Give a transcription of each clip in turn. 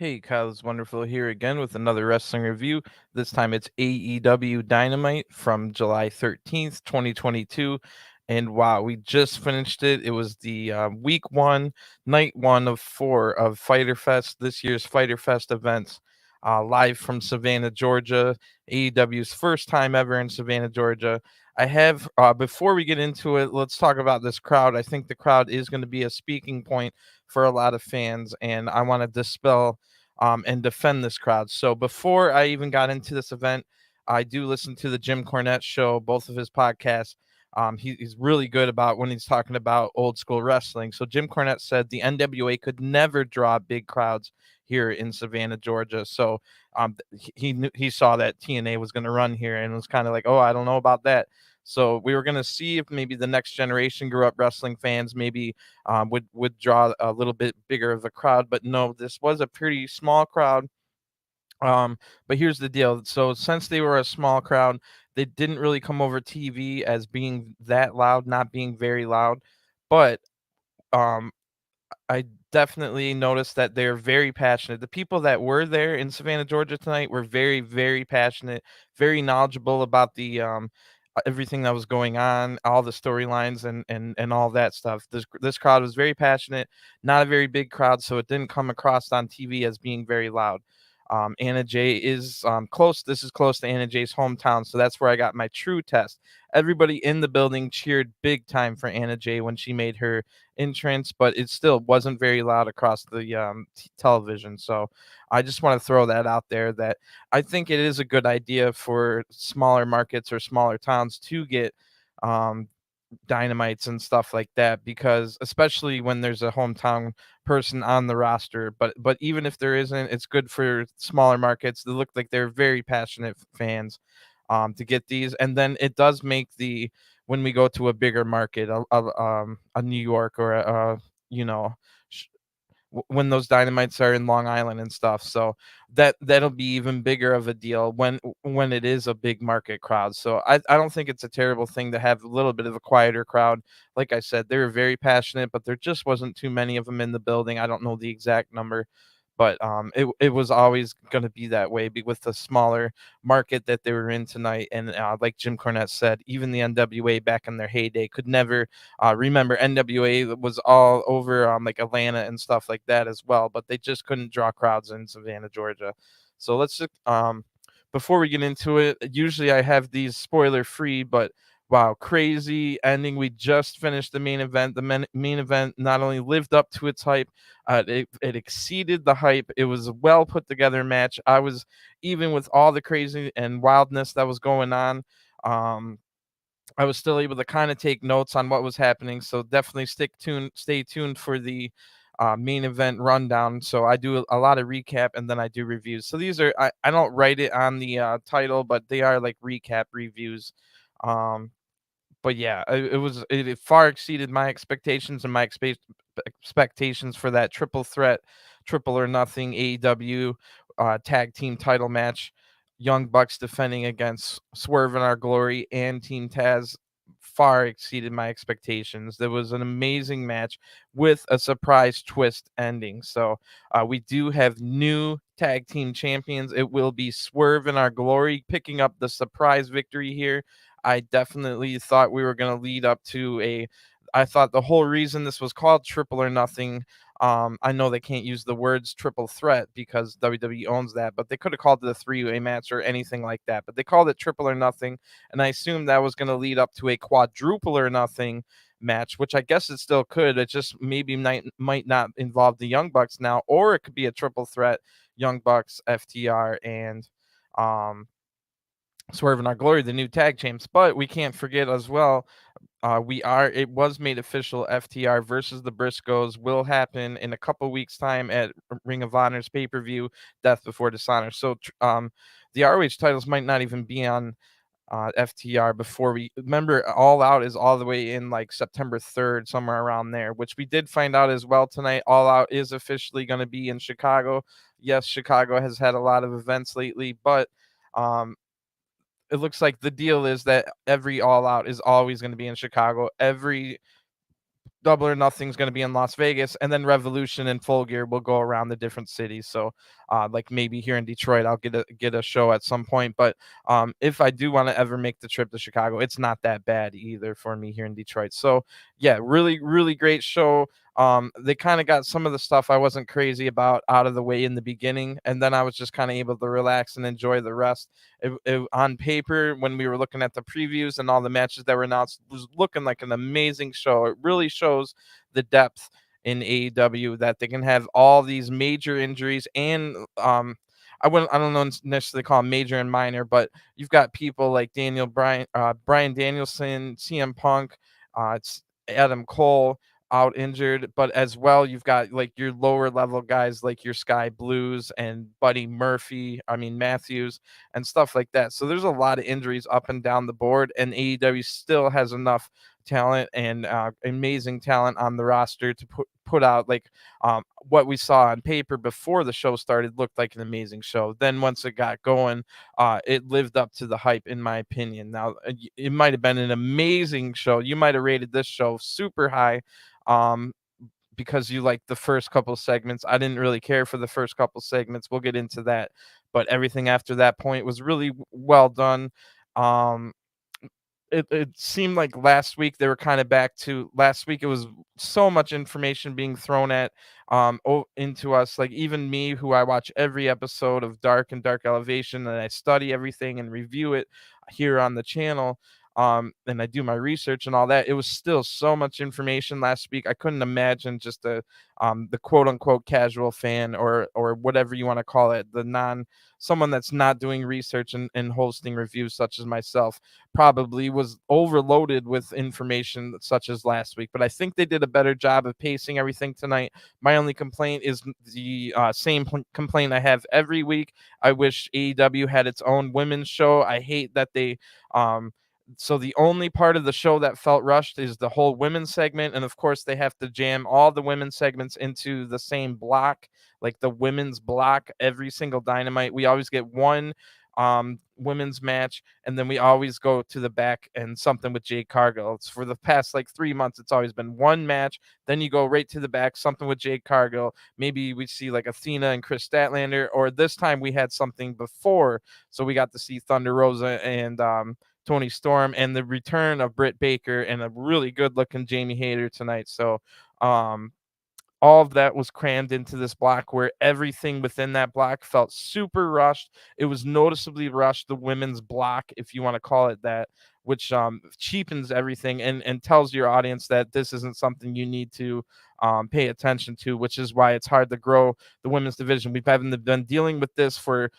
Hey, Kyle, it's wonderful here again with another wrestling review. This time it's AEW Dynamite from July 13th, 2022. And wow, we just finished it. It was the week one, night one of four of Fyter Fest, this year's Fyter Fest events, live from Savannah, Georgia, AEW's first time ever in Savannah, Georgia. I have, before we get into it, let's talk about this crowd. I think the crowd is going to be a speaking point for a lot of fans, and I want to dispel and defend this crowd. So before I even got into this event, I do listen to the Jim Cornette show, both of his podcasts. He's really good about when he's talking about old school wrestling. So Jim Cornette said the NWA could never draw big crowds here in Savannah, Georgia. So he saw that TNA was going to run here and was kind of like, oh, I don't know about that. So we were going to see if maybe the next generation grew up wrestling fans, maybe would draw a little bit bigger of a crowd. But no, this was a pretty small crowd. But here's the deal. So since they were a small crowd, they didn't really come over TV as being that loud, not being very loud. But um, I definitely noticed that they're very passionate. The people that were there in Savannah, Georgia tonight were very, very passionate, very knowledgeable about the everything that was going on, all the storylines and all that stuff. This crowd was very passionate, not a very big crowd, so it didn't come across on TV as being very loud. Anna Jay is close. This is close to Anna Jay's hometown, so that's where I got my true test. Everybody in the building cheered big time for Anna Jay when she made her entrance, but it still wasn't very loud across the television. So I just want to throw that out there that I think it is a good idea for smaller markets or smaller towns to get um, dynamites and stuff like that, because especially when there's a hometown person on the roster, but even if there isn't, it's good for smaller markets. They look like they're very passionate fans to get these, and then it does make the when we go to a bigger market, a New York or you know sh- when those dynamites are in Long Island and stuff. So that'll be even bigger of a deal when it is a big market crowd. So I don't think it's a terrible thing to have a little bit of a quieter crowd. Like I said, they were very passionate, but there just wasn't too many of them in the building. I don't know the exact number, but it was always going to be that way with the smaller market that they were in tonight. And like Jim Cornette said, even the NWA back in their heyday could never remember. NWA was all over like Atlanta and stuff like that as well, but they just couldn't draw crowds in Savannah, Georgia. So let's just before we get into it, usually I have these spoiler free, but wow, crazy ending. We just finished the main event. The main event not only lived up to its hype, it exceeded the hype. It was a well put together match. I was, even with all the crazy and wildness that was going on, um, I was still able to kind of take notes on what was happening. So definitely stay tuned for the main event rundown. So I do a lot of recap and then I do reviews. So these are I don't write it on the title, but they are like recap reviews. Um, but yeah, it far exceeded my expectations and my expectations for that triple threat, triple or nothing AEW tag team title match. Young Bucks defending against Swerve in Our Glory and Team Taz far exceeded my expectations. There was an amazing match with a surprise twist ending. So we do have new tag team champions. It will be Swerve in Our Glory picking up the surprise victory here. I definitely thought we were going to lead up to I thought the whole reason this was called Triple or Nothing. I know they can't use the words triple threat because WWE owns that, but they could have called it a three-way match or anything like that. But they called it Triple or Nothing, and I assumed that was going to lead up to a Quadruple or Nothing match, which I guess it still could. It just maybe might not involve the Young Bucks now, or it could be a triple threat: Young Bucks, FTR, and um, Swerve in Our Glory, the new tag champs. But we can't forget as well, it was made official. FTR versus the Briscoes will happen in a couple weeks time at Ring of Honor's pay-per-view, Death Before Dishonor. So the ROH titles might not even be on FTR before we remember. All Out is all the way in like September 3rd, somewhere around there, which we did find out as well tonight. All Out is officially going to be in Chicago. Yes, Chicago has had a lot of events lately, but um, it looks like the deal is that every All Out is always going to be in Chicago. Every Double or Nothing's going to be in Las Vegas, and then Revolution and Full Gear will go around the different cities. So, like maybe here in Detroit, I'll get a show at some point. But if I do want to ever make the trip to Chicago, it's not that bad either for me here in Detroit. So, yeah, really, really great show. They kind of got some of the stuff I wasn't crazy about out of the way in the beginning, and then I was just kind of able to relax and enjoy the rest. On paper, when we were looking at the previews and all the matches that were announced, was looking like an amazing show. It really shows the depth in AEW that they can have all these major injuries and I don't know necessarily call them major and minor, but you've got people like Brian Danielson, CM Punk, it's Adam Cole out injured, but as well you've got like your lower level guys like your Sky Blues and Buddy Matthews and stuff like that. So there's a lot of injuries up and down the board, and AEW still has enough talent and amazing talent on the roster to put out like what we saw on paper before the show started looked like an amazing show. Then once it got going, it lived up to the hype, in my opinion. Now, it might have been an amazing show. You might have rated this show super high um, because you liked the first couple segments. I didn't really care for the first couple segments. We'll get into that. But everything after that point was really well done. Um, it seemed like last week they were kind of back to last week. It was so much information being thrown into us, like even me, who I watch every episode of Dark and Dark Elevation, and I study everything and review it here on the channel, and I do my research and all that. It was still so much information last week. I couldn't imagine just the quote unquote casual fan, or whatever you want to call it, someone that's not doing research and hosting reviews such as myself, probably was overloaded with information such as last week. But I think they did a better job of pacing everything tonight. My only complaint is the same complaint I have every week. I wish AEW had its own women's show. I hate that they so the only part of the show that felt rushed is the whole women's segment, and of course they have to jam all the women's segments into the same block, like the women's block every single Dynamite. We always get one women's match, and then we always go to the back and something with Jade Cargill. It's for the past like 3 months, it's always been one match, then you go right to the back, something with Jade Cargill. Maybe we see like Athena and Chris Statlander, or this time we had something before, so we got to see Thunder Rosa and Tony Storm, and the return of Britt Baker and a really good looking Jamie Hayter tonight. So all of that was crammed into this block, where everything within that block felt super rushed. It was noticeably rushed, the women's block, if you want to call it that, which cheapens everything and tells your audience that this isn't something you need to pay attention to, which is why it's hard to grow the women's division. We've been dealing with this for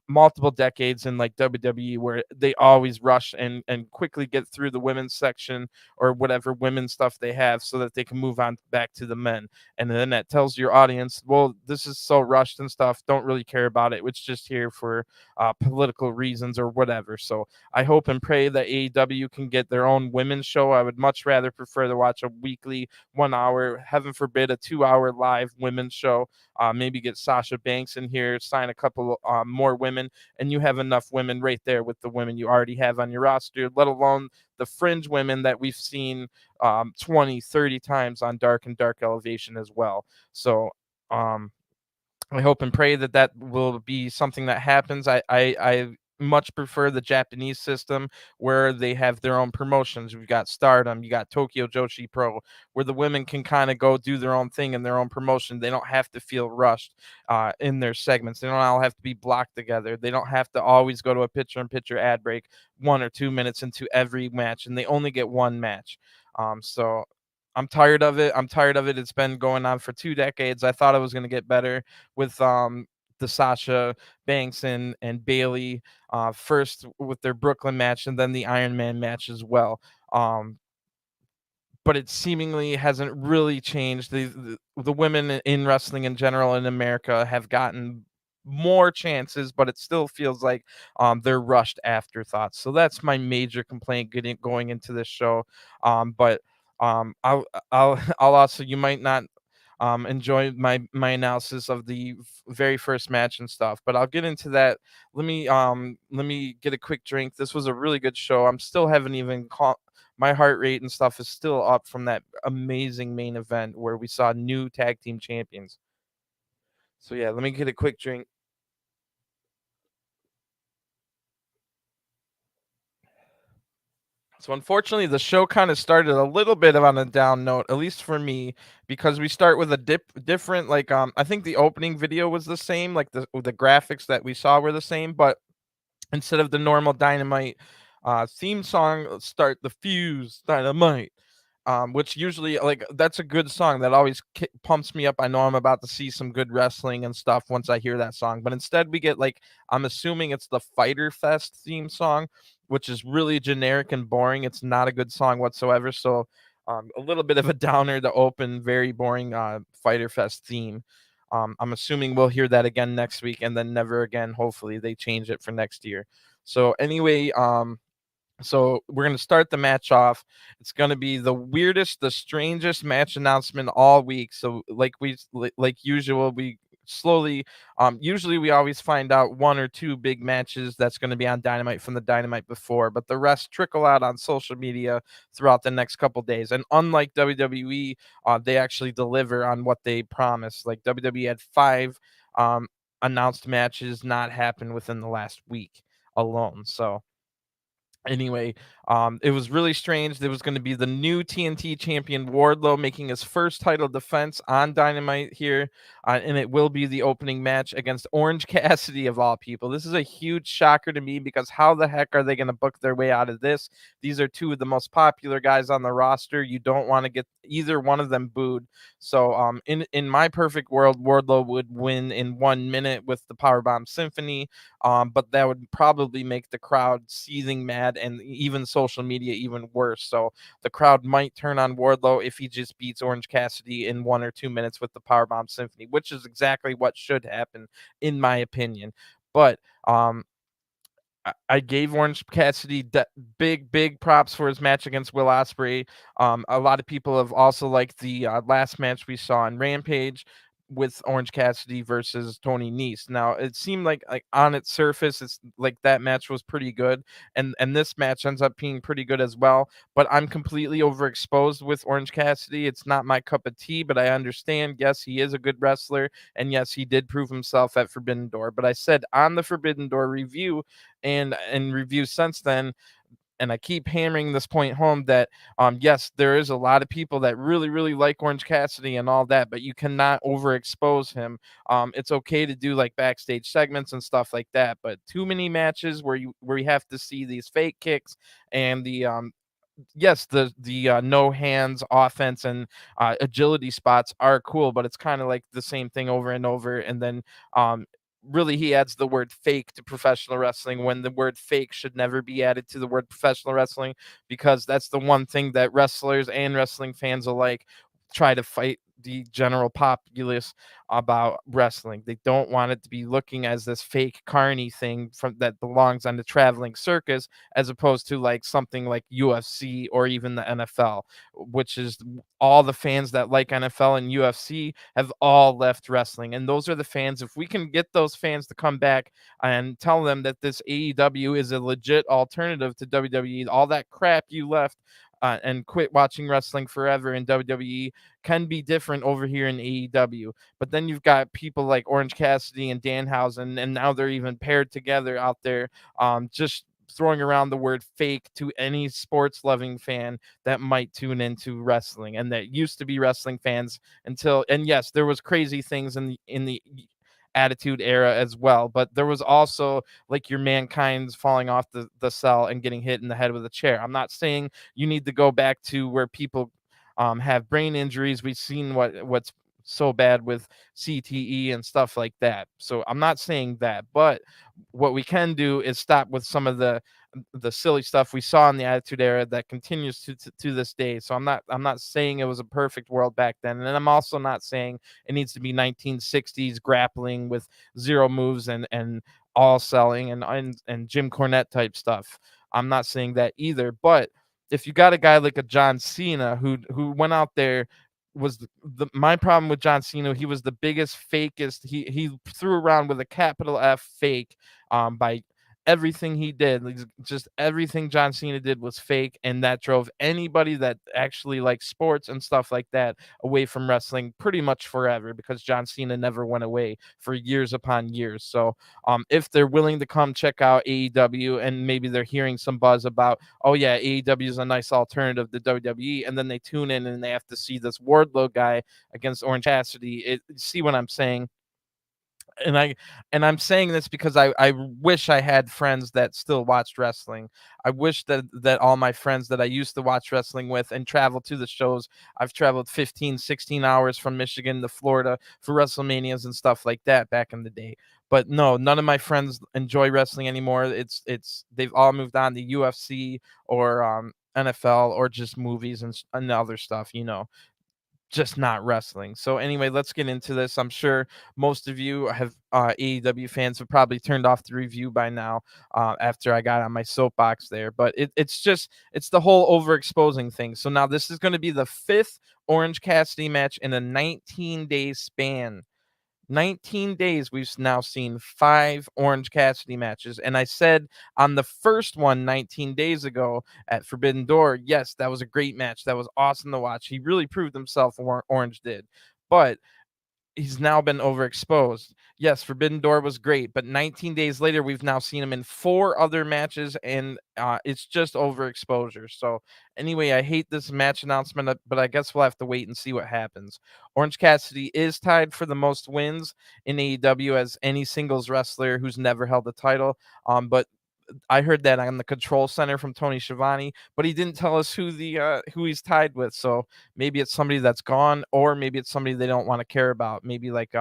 multiple decades in like WWE, where they always rush and quickly get through the women's section or whatever women's stuff they have so that they can move on back to the men. And then that tells your audience, well, this is so rushed and stuff, don't really care about it, it's just here for political reasons or whatever. So I hope and pray that AEW can get their own women's show. I would much rather prefer to watch a weekly 1 hour, heaven forbid a 2 hour live women's show. Maybe get Sasha Banks in here, sign a couple more women, and you have enough women right there with the women you already have on your roster, let alone the fringe women that we've seen 20, 30 times on Dark and Dark Elevation as well. So I hope and pray that that will be something that happens. I much prefer the Japanese system, where they have their own promotions. We've got Stardom, you got Tokyo Joshi Pro, where the women can kind of go do their own thing in their own promotion. They don't have to feel rushed in their segments. They don't all have to be blocked together. They don't have to always go to a picture-in-picture ad break 1 or 2 minutes into every match, and they only get one match. So I'm tired of it. It's been going on for 2 decades. I thought it was going to get better with the Sasha Banks and Bailey first with their Brooklyn match, and then the Iron Man match as well. But it seemingly hasn't really changed. The women in wrestling in general in America have gotten more chances, but it still feels like they're rushed afterthoughts. So that's my major complaint going into this show. But I'll I'll also, you might not enjoy my analysis of the very first match and stuff, but I'll get into that. Let me get a quick drink. This was a really good show. I'm still haven't even my heart rate and stuff is still up from that amazing main event where we saw new tag team champions. So yeah, let me get a quick drink. So unfortunately, the show kind of started a little bit of on a down note, at least for me, because we start with a different I think the opening video was the same, like the graphics that we saw were the same, but instead of the normal Dynamite theme song, start the Fuse Dynamite, which usually like that's a good song that always pumps me up. I know I'm about to see some good wrestling and stuff once I hear that song, but instead we get like I'm assuming it's the Fyter Fest theme song, which is really generic and boring. It's not a good song whatsoever. So a little bit of a downer to open, very boring Fyter Fest theme. I'm assuming we'll hear that again next week and then never again. Hopefully they change it for next year. So anyway, so we're going to start the match off. It's going to be the weirdest, the strangest match announcement all week. So like usual, we slowly usually we always find out one or two big matches that's going to be on Dynamite from the Dynamite before, but the rest trickle out on social media throughout the next couple days. And unlike WWE, they actually deliver on what they promised. Like WWE had 5 announced matches not happen within the last week alone. So anyway, it was really strange. There was going to be the new TNT champion Wardlow making his first title defense on Dynamite here, and it will be the opening match against Orange Cassidy of all people. This is a huge shocker to me because how the heck are they going to book their way out of this? These are 2 of the most popular guys on the roster. You don't want to get either one of them booed. So in my perfect world, Wardlow would win in 1 minute with the Powerbomb Symphony, but that would probably make the crowd seething mad and even social media even worse. So the crowd might turn on Wardlow if he just beats Orange Cassidy in 1 or 2 minutes with the Powerbomb Symphony, which is exactly what should happen in my opinion. But I gave Orange Cassidy big props for his match against Will Ospreay. A lot of people have also liked the last match we saw on Rampage with Orange Cassidy versus Tony Nese. Now it seemed like on its surface, it's like that match was pretty good, and this match ends up being pretty good as well. But I'm completely overexposed with Orange Cassidy. It's not my cup of tea, but I understand. Yes, he is a good wrestler, and yes, he did prove himself at Forbidden Door. But I said on the Forbidden Door review and reviews since then, and I keep hammering this point home that yes, there is a lot of people that really like Orange Cassidy and all that, but you cannot overexpose him. It's okay to do like backstage segments and stuff like that, but too many matches where you have to see these fake kicks and the yes, the no hands offense and agility spots are cool, but it's kind of like the same thing over and over. And then really he adds the word fake to professional wrestling when the word fake should never be added to the word professional wrestling, because that's the one thing that wrestlers and wrestling fans alike try to fight the general populace about wrestling. They don't want it to be looking as this fake carny thing from that belongs on the traveling circus, as opposed to like something like UFC or even the NFL, which is all the fans that like NFL and UFC have all left wrestling. And those are the fans. If we can get those fans to come back and tell them that this AEW is a legit alternative to WWE, all that crap you left and quit watching wrestling forever in WWE can be different over here in AEW. But then you've got people like Orange Cassidy and Danhausen, and now they're even paired together out there, just throwing around the word fake to any sports loving fan that might tune into wrestling and that used to be wrestling fans until, and yes, there was crazy things in the attitude era as well, but there was also like your Mankind's falling off the cell and getting hit in the head with a chair. I'm not saying you need to go back to where people have brain injuries. We've seen what's so bad with CTE and stuff like that. So I'm not saying that, but what we can do is stop with some of the silly stuff we saw in the Attitude Era that continues to this day. So I'm not saying it was a perfect world back then, and I'm also not saying it needs to be 1960s grappling with zero moves and all selling and Jim Cornette type stuff. I'm not saying that either, but if you got a guy like a John Cena who went out there, was my problem with John Cena, he was the biggest fakest. He threw around with a capital F fake by everything he did, just everything John Cena did was fake, and that drove anybody that actually likes sports and stuff like that away from wrestling pretty much forever, because John Cena never went away for years upon years. So if they're willing to come check out AEW, and maybe they're hearing some buzz about, oh yeah, AEW is a nice alternative to WWE, and then they tune in and they have to see this Wardlow guy against Orange Cassidy, see what I'm saying? And I'm saying this because I wish I had friends that still watched wrestling. I wish that all my friends that I used to watch wrestling with and travel to the shows. I've traveled 15, 16 hours from Michigan to Florida for WrestleManias and stuff like that back in the day. But no, none of my friends enjoy wrestling anymore. It's they've all moved on to UFC or NFL or just movies and other stuff, just not wrestling. So anyway, let's get into this. I'm sure most of you have AEW fans have probably turned off the review by now after I got on my soapbox there. But it's the whole overexposing thing. So now this is going to be the 5th Orange Cassidy match in a 19-day span. 19 days, we've now seen 5 Orange Cassidy matches. And I said on the first one 19 days ago at Forbidden Door, yes, that was a great match. That was awesome to watch. He really proved himself, Orange did. But he's now been overexposed. Yes, Forbidden Door was great, but 19 days later, we've now seen him in 4 other matches, and it's just overexposure. So anyway, I hate this match announcement, but I guess we'll have to wait and see what happens. Orange Cassidy is tied for the most wins in AEW as any singles wrestler who's never held a title. But I heard that on the Control Center from Tony Schiavone, but he didn't tell us who he's tied with. So maybe it's somebody that's gone, or maybe it's somebody they don't want to care about. Maybe like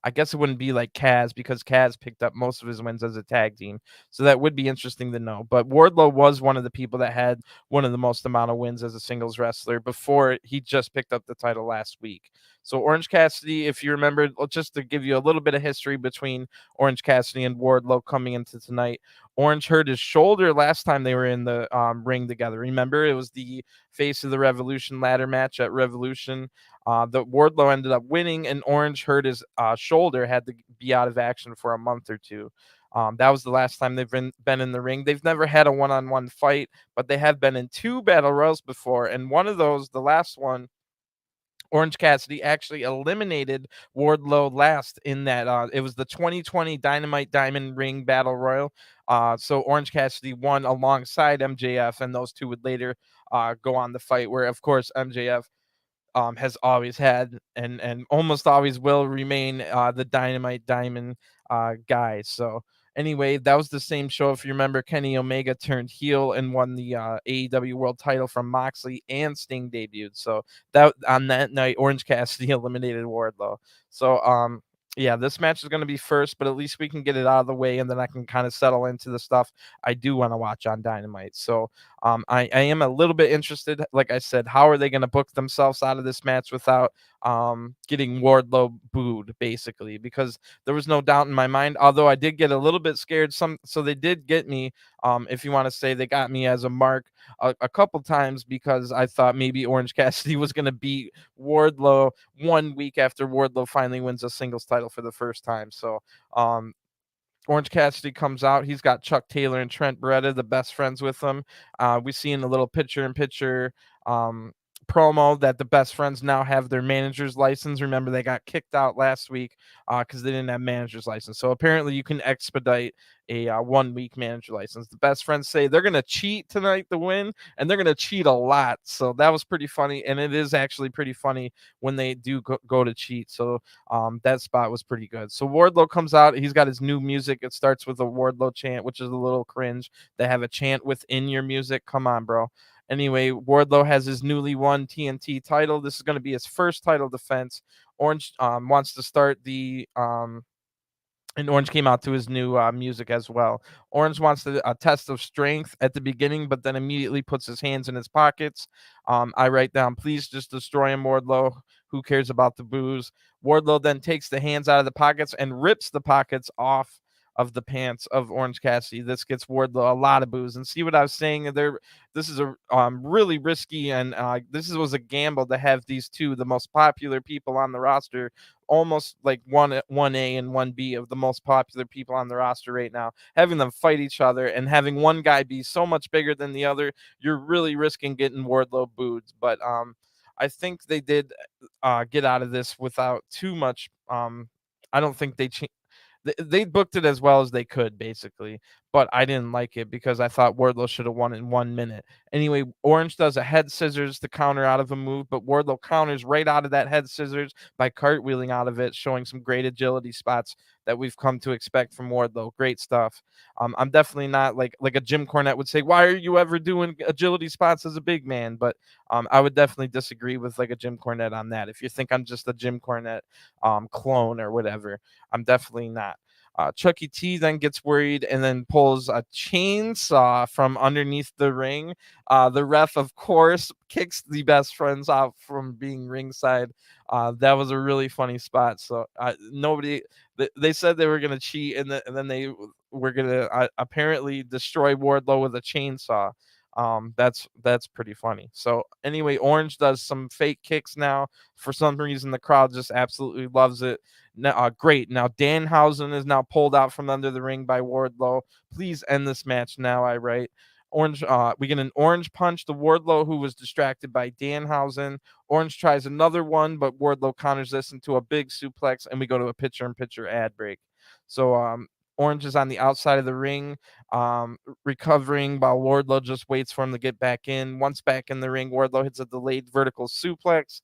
I guess it wouldn't be like Kaz, because Kaz picked up most of his wins as a tag team. So that would be interesting to know. But Wardlow was one of the people that had one of the most amount of wins as a singles wrestler before he just picked up the title last week. So Orange Cassidy, if you remember, just to give you a little bit of history between Orange Cassidy and Wardlow coming into tonight, Orange hurt his shoulder last time they were in the ring together. Remember, it was the Face of the Revolution ladder match at Revolution. The Wardlow ended up winning, and Orange hurt his shoulder, had to be out of action for a month or two. That was the last time they've been in the ring. They've never had a one-on-one fight, but they have been in 2 battle royals before, and one of those, the last one, Orange Cassidy actually eliminated Wardlow last in that. It was the 2020 Dynamite Diamond Ring Battle Royal. So Orange Cassidy won alongside MJF, and those two would later go on the fight, where, of course, MJF has always had and almost always will remain the Dynamite Diamond guy. So anyway, that was the same show. If you remember, Kenny Omega turned heel and won the AEW World Title from Moxley, and Sting debuted. So that on that night, Orange Cassidy eliminated Wardlow. So yeah, this match is going to be first, but at least we can get it out of the way, and then I can kind of settle into the stuff I do want to watch on Dynamite. So I am a little bit interested. Like I said, how are they going to book themselves out of this match without getting Wardlow booed, basically? Because there was no doubt in my mind, although I did get a little bit scared. So they did get me, if you want to say they got me as a mark a couple times, because I thought maybe Orange Cassidy was going to beat Wardlow 1 week after Wardlow finally wins a singles title for the first time. So Orange Cassidy comes out. He's got Chuck Taylor and Trent Beretta, the best friends, with him. We see in the little picture-in-picture promo that the best friends now have their manager's license. Remember, they got kicked out last week because they didn't have manager's license. So apparently you can expedite a 1-week manager license. The best friends say they're going to cheat tonight to win, and they're going to cheat a lot. So that was pretty funny, and it is actually pretty funny when they do go to cheat. So that spot was pretty good. So Wardlow comes out. He's got his new music. It starts with a Wardlow chant, which is a little cringe. They have a chant within your music. Come on, bro. Anyway, Wardlow has his newly won TNT title. This is going to be his first title defense. Orange wants to start the and Orange came out to his new music as well. Orange wants a test of strength at the beginning, but then immediately puts his hands in his pockets. I write down, please just destroy him, Wardlow. Who cares about the booze? Wardlow then takes the hands out of the pockets and rips the pockets off of the pants of Orange Cassidy. This gets Wardlow a lot of boos. And see what I was saying there? This is a really risky, and was a gamble to have these two, the most popular people on the roster, almost like one A and one B of the most popular people on the roster right now, having them fight each other and having one guy be so much bigger than the other. You're really risking getting Wardlow booed. But I think they did get out of this without too much. I don't think they booked it as well as they could, basically, but I didn't like it because I thought Wardlow should have won in 1 minute. Anyway, Orange does a head scissors to counter out of a move, but Wardlow counters right out of that head scissors by cartwheeling out of it, showing some great agility spots that we've come to expect from Wardlow. Great stuff. I'm definitely not like a Jim Cornette would say, why are you ever doing agility spots as a big man? But I would definitely disagree with like a Jim Cornette on that. If you think I'm just a Jim Cornette clone or whatever, I'm definitely not. Chucky T then gets worried and then pulls a chainsaw from underneath the ring. The ref, of course, kicks the best friends out from being ringside. That was a really funny spot. So they said they were going to cheat, and then they were going to apparently destroy Wardlow with a chainsaw. That's pretty funny. So anyway, Orange does some fake kicks now. For some reason, the crowd just absolutely loves it. Now, great. Now Danhausen is now pulled out from under the ring by Wardlow. Please end this match now, I write. Orange, we get an orange punch to Wardlow, who was distracted by Danhausen. Orange tries another one, but Wardlow counters this into a big suplex, and we go to a picture-in-picture ad break. So Orange is on the outside of the ring, recovering while Wardlow just waits for him to get back in. Once back in the ring, Wardlow hits a delayed vertical suplex.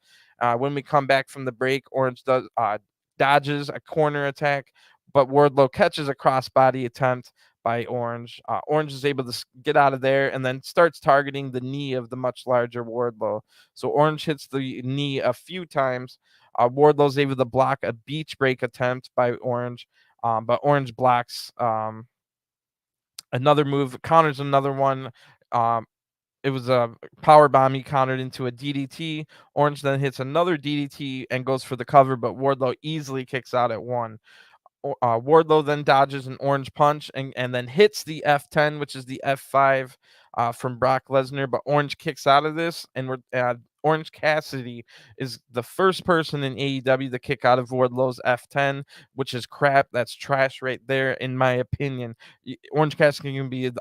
When we come back from the break, Orange dodges a corner attack, but Wardlow catches a crossbody attempt by Orange. Orange is able to get out of there and then starts targeting the knee of the much larger Wardlow. So Orange hits the knee a few times. Wardlow's able to block a beach break attempt by Orange, but Orange blocks another move, counters another one. It was a power bomb he countered into a DDT. Orange then hits another DDT and goes for the cover, but Wardlow easily kicks out at one. Wardlow then dodges an orange punch and then hits the F10, which is the F5 from Brock Lesnar. But Orange kicks out of this, and Orange Cassidy is the first person in AEW to kick out of Wardlow's F10, which is crap. That's trash right there, in my opinion. Orange Cassidy can be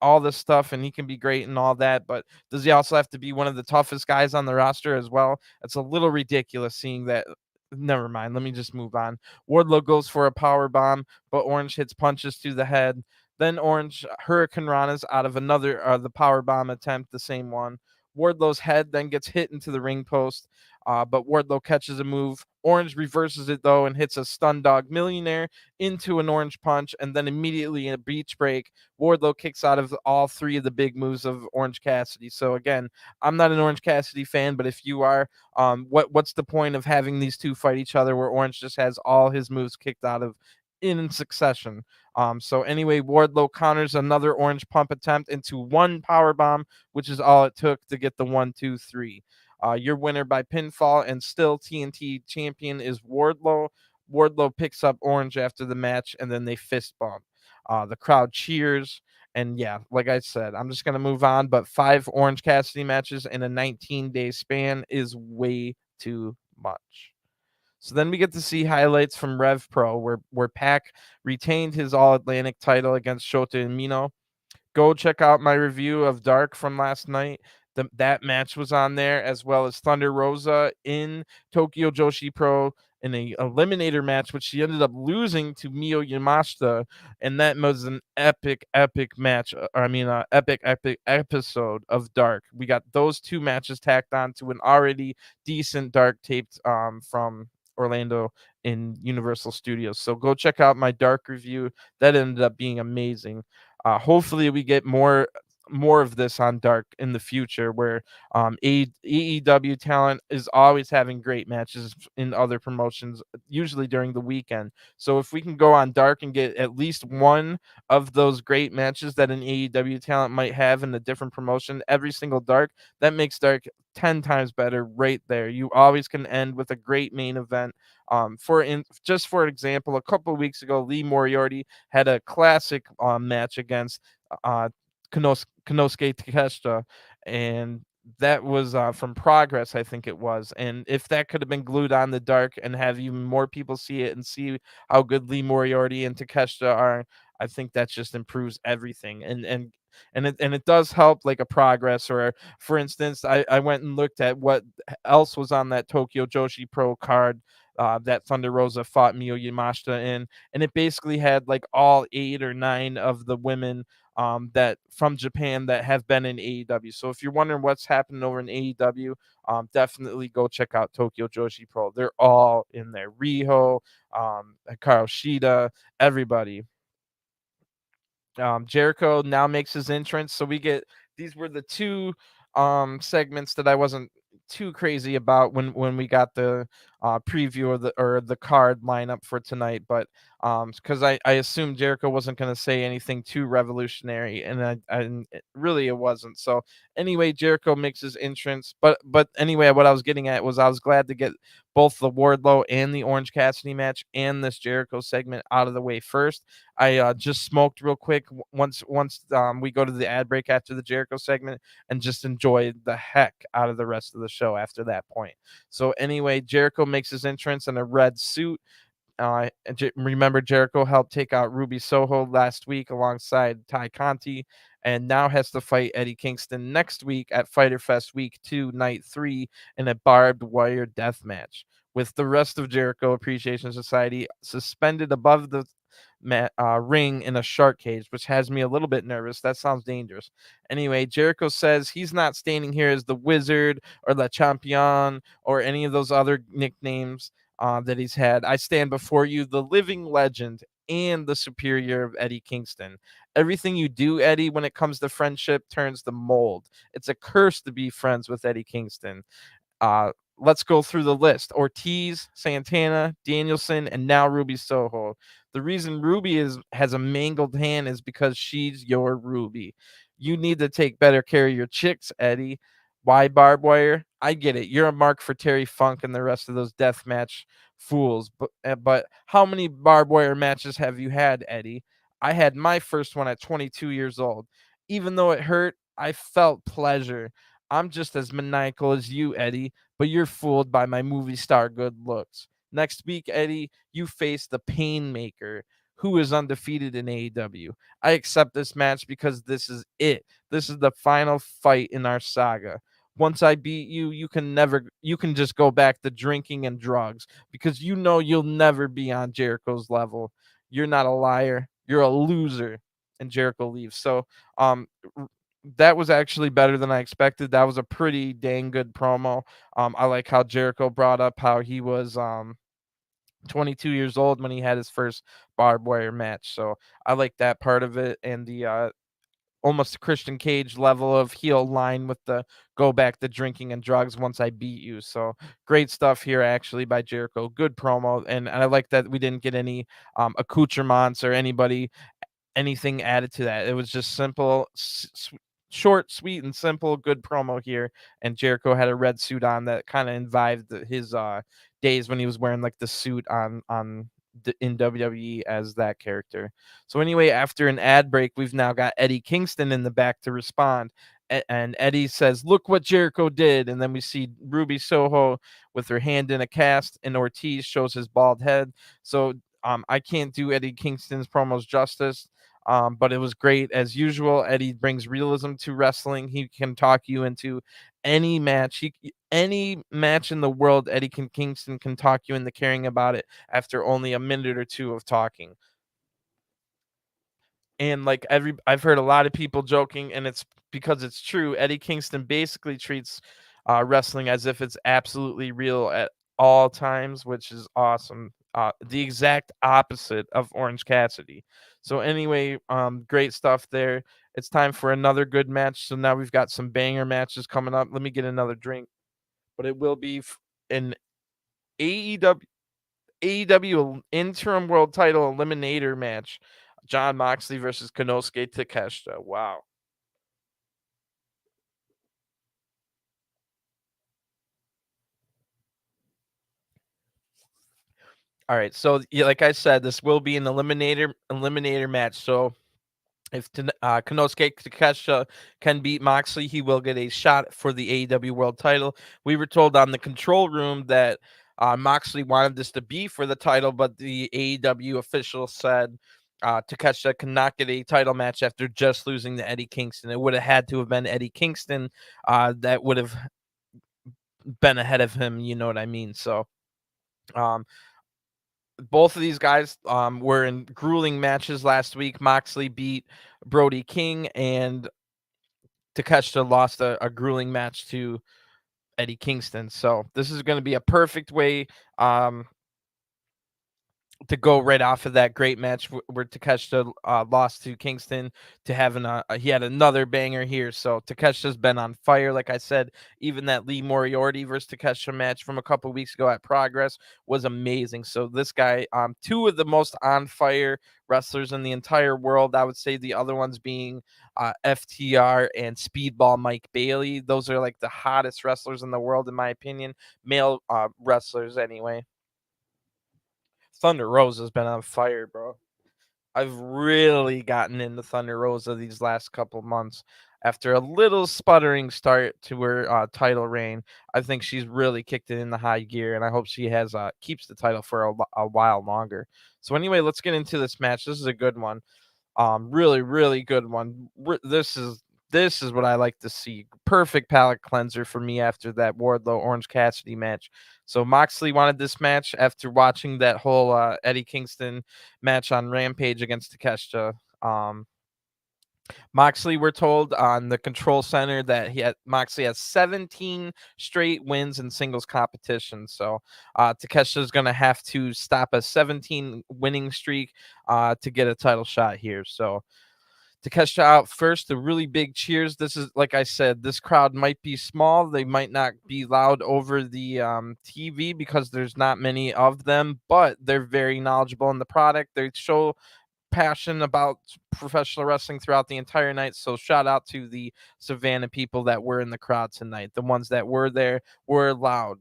all this stuff, and he can be great and all that, but does he also have to be one of the toughest guys on the roster as well? It's a little ridiculous seeing that. Never mind. Let me just move on. Wardlow goes for a power bomb, but Orange hits punches to the head. Then Orange Hurricane Ranas out of another the power bomb attempt, the same one. Wardlow's head then gets hit into the ring post, but Wardlow catches a move. Orange reverses it though and hits a stun dog millionaire into an orange punch, and then immediately in a beach break, Wardlow kicks out of all three of the big moves of Orange Cassidy. So again, I'm not an Orange Cassidy fan, but if you are, what's the point of having these two fight each other where Orange just has all his moves kicked out of in succession? So anyway, Wardlow counters another orange pump attempt into one power bomb, which is all it took to get the 1-2-3. Your winner by pinfall and still TNT champion is Wardlow. Wardlow picks up Orange after the match, and then they fist bump. The crowd cheers. And yeah, like I said, I'm just going to move on. But 5 Orange Cassidy matches in a 19-day span is way too much. So then we get to see highlights from Rev Pro, where Pac retained his All Atlantic title against Shota and Mino. Go check out my review of Dark from last night. That match was on there, as well as Thunder Rosa in Tokyo Joshi Pro in a eliminator match, which she ended up losing to Mio Yamashita, and that was an epic match. Epic episode of Dark. We got those 2 matches tacked on to an already decent Dark taped from Orlando in Universal Studios. So go check out my Dark review. That ended up being amazing. Hopefully we get more more of this on Dark in the future, where AEW talent is always having great matches in other promotions, usually during the weekend. So if we can go on Dark and get at least one of those great matches that an AEW talent might have in a different promotion every single Dark, that makes Dark 10 times better right there. You always can end with a great main event. Just for example, a couple of weeks ago, Lee Moriarty had a classic match against uh, Konosuke Takeshita, and that was from Progress, I think it was. And if that could have been glued on the Dark and have even more people see it and see how good Lee Moriarty and Takeshita are, I think that just improves everything. And it does help, like a Progress, or for instance, I went and looked at what else was on that Tokyo Joshi Pro card that Thunder Rosa fought Miyu Yamashita in, and it basically had like all 8 or 9 of the women that from Japan that have been in AEW. So if you're wondering what's happening over in AEW, definitely go check out Tokyo Joshi Pro. They're all in there. Riho, Hikaru Shida, everybody. Jericho now makes his entrance. So we get, these were the two segments that I wasn't too crazy about when we got the preview of the card lineup for tonight, but because I assumed Jericho wasn't going to say anything too revolutionary, and really it wasn't. So anyway, Jericho makes his entrance, but anyway, what I was getting at was I was glad to get both the Wardlow and the Orange Cassidy match and this Jericho segment out of the way first. I just smoked real quick once we go to the ad break after the Jericho segment, and just enjoyed the heck out of the rest of the show after that point. So anyway, Jericho makes his entrance in a red suit. Remember, Jericho helped take out Ruby Soho last week alongside Ty Conti, and now has to fight Eddie Kingston next week at Fyter Fest Week 2, Night 3, in a barbed wire death match, with the rest of Jericho Appreciation Society suspended above the ring in a shark cage, which has me a little bit nervous. That sounds dangerous. Anyway, Jericho says he's not standing here as the Wizard or La Champion or any of those other nicknames that he's had. I stand before you, the living legend and the superior of Eddie Kingston. Everything you do, Eddie, when it comes to friendship turns the mold. It's a curse to be friends with Eddie Kingston. Uh, let's go through the list: Ortiz, Santana, Danielson, and now Ruby Soho. The reason Ruby has a mangled hand is because she's your Ruby. You need to take better care of your chicks, Eddie. Why barbed wire? I get it. You're a mark for Terry Funk and the rest of those deathmatch fools. But how many barbed wire matches have you had, Eddie? I had my first one at 22 years old. Even though it hurt, I felt pleasure. I'm just as maniacal as you, Eddie, but you're fooled by my movie star good looks. Next week, Eddie, you face the Painmaker, who is undefeated in AEW. I accept this match because this is it. This is the final fight in our saga. Once I beat you, you can just go back to drinking and drugs, because you know you'll never be on Jericho's level. You're not a liar. You're a loser. And Jericho leaves. So, um, that was actually better than I expected. That was a pretty dang good promo. I like how Jericho brought up how he was 22 years old when he had his first barbed wire match. So I like that part of it, and the almost Christian Cage level of heel line with the go back to drinking and drugs once I beat you. So great stuff here actually by Jericho. Good promo, and I like that we didn't get any accoutrements or anything added to that. It was just simple, short, sweet, and simple. Good promo here. And Jericho had a red suit on that kind of invived his days when he was wearing like the suit in WWE as that character. So anyway, after an ad break, we've now got Eddie Kingston in the back to respond. And Eddie says, "Look what Jericho did." And then we see Ruby Soho with her hand in a cast, and Ortiz shows his bald head. So I can't do Eddie Kingston's promos justice. But it was great as usual. Eddie brings realism to wrestling. He can talk you into any match. Any match in the world, Kingston can talk you into caring about it after only a minute or two of talking. And like I've heard a lot of people joking, and it's because it's true. Eddie Kingston basically treats wrestling as if it's absolutely real at all times, which is awesome. The exact opposite of Orange Cassidy. So anyway, great stuff there. It's time for another good match. So now we've got some banger matches coming up. Let me get another drink, but it will be an AEW Interim World Title Eliminator match. John Moxley versus Konosuke Takeshita. Wow. All right. So yeah, like I said, this will be an eliminator match. So if Konosuke Takeshita can beat Moxley, he will get a shot for the AEW World Title. We were told on the control room that Moxley wanted this to be for the title, but the AEW official said Takeshita cannot get a title match after just losing to Eddie Kingston. It would have had to have been Eddie Kingston that would have been ahead of him. You know what I mean? So. Um, both of these guys were in grueling matches last week. Moxley beat Brody King, and Takeshita lost a grueling match to Eddie Kingston. So this is going to be a perfect way to go right off of that great match where Takeshita lost to Kingston to having he had another banger here. So Takeshita's been on fire. Like I said, even that Lee Moriarty versus Takeshita match from a couple weeks ago at Progress was amazing. So this guy, two of the most on fire wrestlers in the entire world. I would say the other ones being FTR and Speedball Mike Bailey. Those are like the hottest wrestlers in the world, in my opinion, male wrestlers anyway. Thunder Rosa's been on fire, bro. I've really gotten into Thunder Rosa these last couple months. After a little sputtering start to her title reign, I think she's really kicked it into high gear, and I hope she has keeps the title for a while longer. So anyway, let's get into this match. This is a good one. Really, really good one. This is what I like to see. Perfect palate cleanser for me after that Wardlow Orange Cassidy match. So Moxley wanted this match after watching that whole Eddie Kingston match on Rampage against Takeshita. Moxley, we're told on the Control Center that Moxley has 17 straight wins in singles competition. So Takeshita is going to have to stop a 17 winning streak to get a title shot here. So Takeshita out first. The really big cheers. This is, like I said, this crowd might be small. They might not be loud over the TV because there's not many of them, but they're very knowledgeable in the product. They show passion about professional wrestling throughout the entire night. So shout out to the Savannah people that were in the crowd tonight. The ones that were there were loud.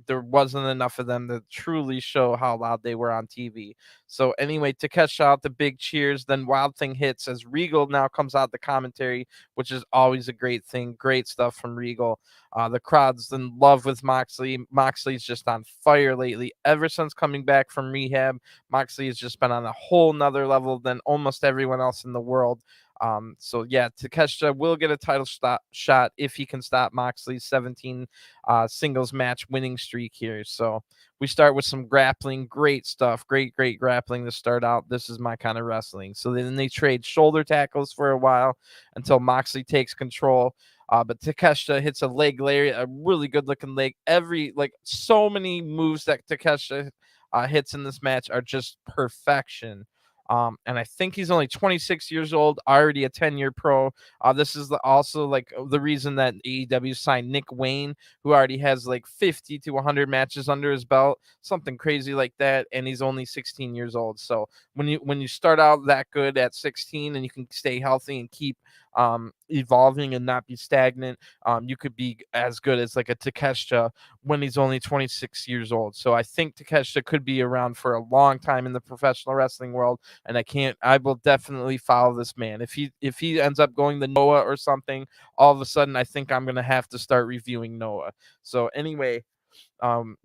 There wasn't enough of them to truly show how loud they were on TV. So anyway, Takeshita out the big cheers. Then Wild Thing hits as Regal now comes out the commentary, which is always a great thing. Great stuff from Regal. The crowd's in love with Moxley. Moxley's just on fire lately. Ever since coming back from rehab, Moxley has just been on a whole nother level than almost everyone else in the world. So yeah, Takeshita will get a title shot if he can stop Moxley's 17 singles match winning streak here. So we start with some grappling, great stuff, great grappling to start out. This is my kind of wrestling. So then they trade shoulder tackles for a while until Moxley takes control. But Takeshita hits a leg lariat, a really good looking leg. So many moves that Takeshita hits in this match are just perfection. And I think he's only 26 years old, already a 10-year pro. This is also like the reason that AEW signed Nick Wayne, who already has like 50 to 100 matches under his belt, something crazy like that, and he's only 16 years old. So when you start out that good at 16 and you can stay healthy and keep evolving and not be stagnant, you could be as good as like a Takeshita when he's only 26 years old. So I think Takeshita could be around for a long time in the professional wrestling world, and I will definitely follow this man. If he ends up going to Noah or something, all of a sudden I think I'm gonna have to start reviewing Noah. So anyway,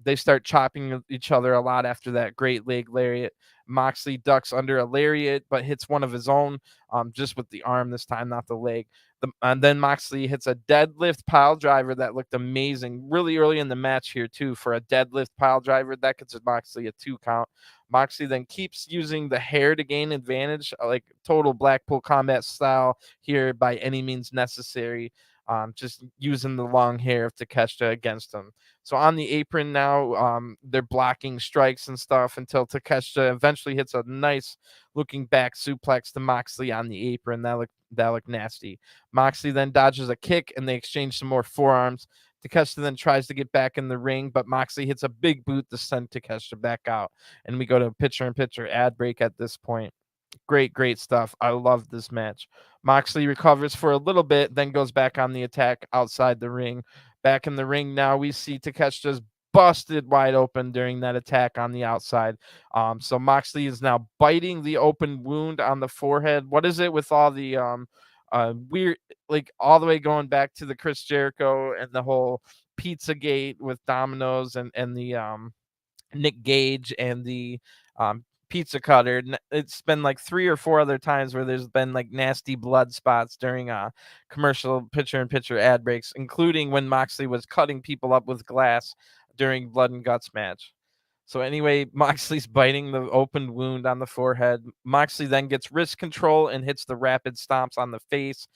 they start chopping each other a lot after that great leg lariat. Moxley ducks under a lariat, but hits one of his own, just with the arm this time, not the leg. And then Moxley hits a deadlift pile driver that looked amazing really early in the match here, too. For a deadlift pile driver, that gets Moxley a 2 count. Moxley then keeps using the hair to gain advantage, like total Blackpool combat style here by any means necessary. just using the long hair of Takeshita against him. So on the apron now, they're blocking strikes and stuff until Takeshita eventually hits a nice looking back suplex to Moxley on the apron. That looked nasty. Moxley then dodges a kick and they exchange some more forearms. Takeshita then tries to get back in the ring, but Moxley hits a big boot to send Takeshita back out. And we go to a picture-in-picture ad break at this point. Great stuff. I love this match. Moxley recovers for a little bit, then goes back on the attack outside the ring. Back in the ring now, we see Takeshita's busted wide open during that attack on the outside. So Moxley is now biting the open wound on the forehead. What is it with all the weird, like all the way going back to the Chris Jericho and the whole Pizzagate with Domino's and the Nick Gage and the pizza cutter. It's been like 3 or 4 other times where there's been like nasty blood spots during commercial picture-in-picture ad breaks, including when Moxley was cutting people up with glass during Blood and Guts match. So anyway, Moxley's biting the open wound on the forehead. Moxley then gets wrist control and hits the rapid stomps on the face.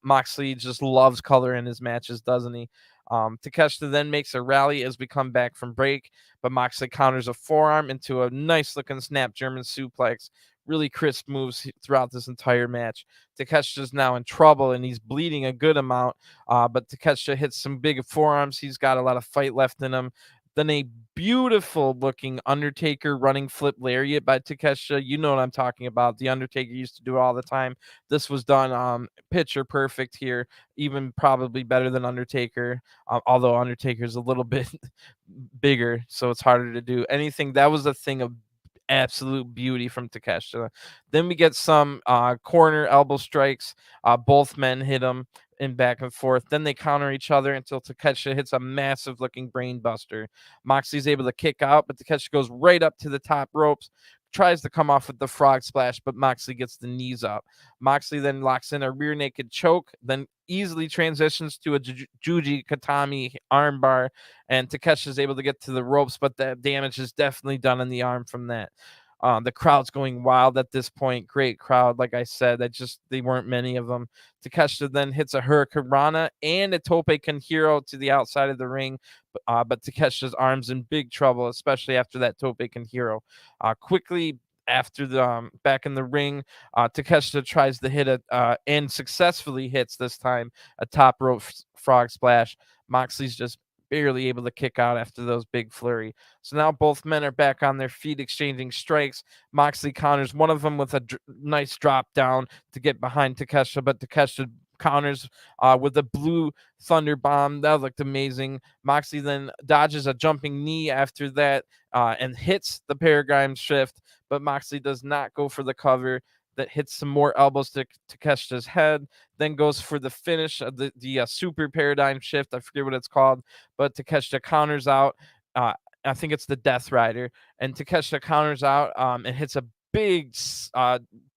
Moxley just loves color in his matches, doesn't he? Takeshita then makes a rally as we come back from break, but Moxley counters a forearm into a nice looking snap German suplex. Really crisp moves throughout this entire match. Takeshita's now in trouble and he's bleeding a good amount, but Takeshita hits some big forearms. He's got a lot of fight left in him. Then a beautiful looking Undertaker running flip lariat by Takeshita. You know what I'm talking about. The Undertaker used to do it all the time. This was done picture perfect here, even probably better than Undertaker, although Undertaker's a little bit bigger, so it's harder to do. Anything that was a thing of absolute beauty from Takeshita. Then we get some corner elbow strikes. Both men hit him in back and forth. Then they counter each other until Takeshita hits a massive looking brain buster. Moxley's able to kick out, but Takeshita goes right up to the top ropes, tries to come off with the frog splash, but Moxley gets the knees up. Moxley then locks in a rear naked choke, then easily transitions to a Juji Katami armbar, and Takeshita is able to get to the ropes, but the damage is definitely done on the arm from that. The crowd's going wild at this point. Great crowd. Like I said, they weren't many of them. Takeshita then hits a Hurricanrana and a Tope Con Hero to the outside of the ring. But Takeshita's arm's in big trouble, especially after that Tope Con Hero. Quickly after the back in the ring, Takeshita tries to hit and successfully hits this time a top rope frog splash. Moxley's just barely able to kick out after those big flurry. So now both men are back on their feet exchanging strikes. Moxley counters one of them with a nice drop down to get behind Takeshita, but Takeshita counters with a blue thunder bomb. That looked amazing. Moxley then dodges a jumping knee after that and hits the paradigm shift, but Moxley does not go for the cover. That hits some more elbows to Takeshita's head, then goes for the finish of the super paradigm shift. I forget what it's called, but Takeshita counters out. I think it's the Death Rider, and Takeshita counters out and hits a big,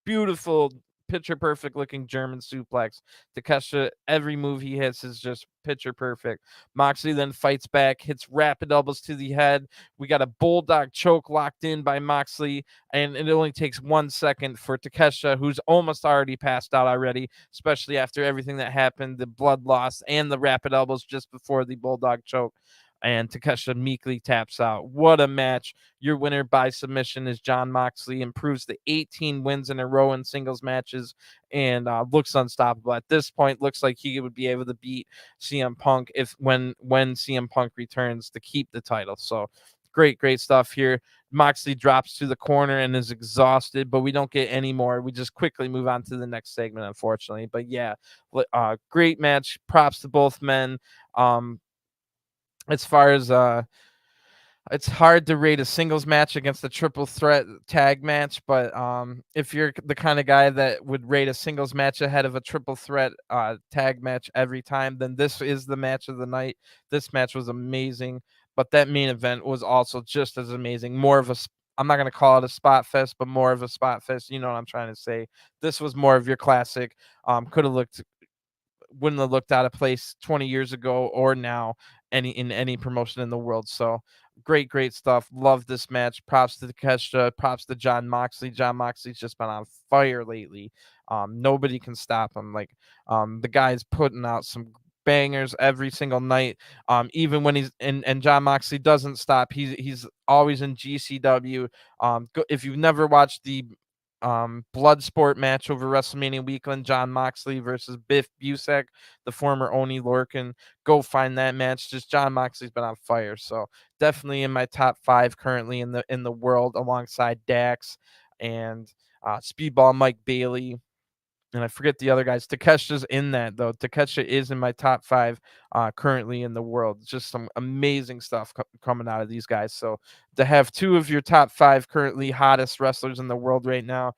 beautiful, picture perfect looking German suplex. Takeshita, every move he hits is just picture perfect. Moxley then fights back, hits rapid elbows to the head. We got a bulldog choke locked in by Moxley, and it only takes 1 second for Takeshita, who's almost already passed out already, especially after everything that happened, the blood loss and the rapid elbows just before the bulldog choke. And Takeshita meekly taps out. What a match. Your winner by submission is Jon Moxley, improves to 18 wins in a row in singles matches, and looks unstoppable. At this point, looks like he would be able to beat CM Punk when CM Punk returns to keep the title. So great stuff here. Moxley drops to the corner and is exhausted, but we don't get any more. We just quickly move on to the next segment, unfortunately. But yeah, great match. Props to both men. As far as it's hard to rate a singles match against a triple threat tag match, but if you're the kind of guy that would rate a singles match ahead of a triple threat tag match every time, then this is the match of the night. This match was amazing, but that main event was also just as amazing. I'm not going to call it a spot fest, but more of a spot fest. You know what I'm trying to say. This was more of your classic. Wouldn't have looked out of place 20 years ago or now in any promotion in the world. So great stuff. Love this match. Props to Takeshita. Props to Jon Moxley. Jon Moxley's just been on fire lately. Nobody can stop him. Like, the guy's putting out some bangers every single night. Even when he's in, and John Moxley doesn't stop. He's always in GCW. If you've never watched the blood sport match over WrestleMania weekend, John Moxley versus Biff Busick, the former Oni Lorcan, go find that match. Just John Moxley's been on fire. So definitely in my top 5 currently in the world, alongside Dax and Speedball Mike Bailey, and I forget the other guys. Takesha's in that, though. Takesha is in my top 5 currently in the world. Just some amazing stuff coming out of these guys. So to have 2 of your top 5 currently hottest wrestlers in the world right now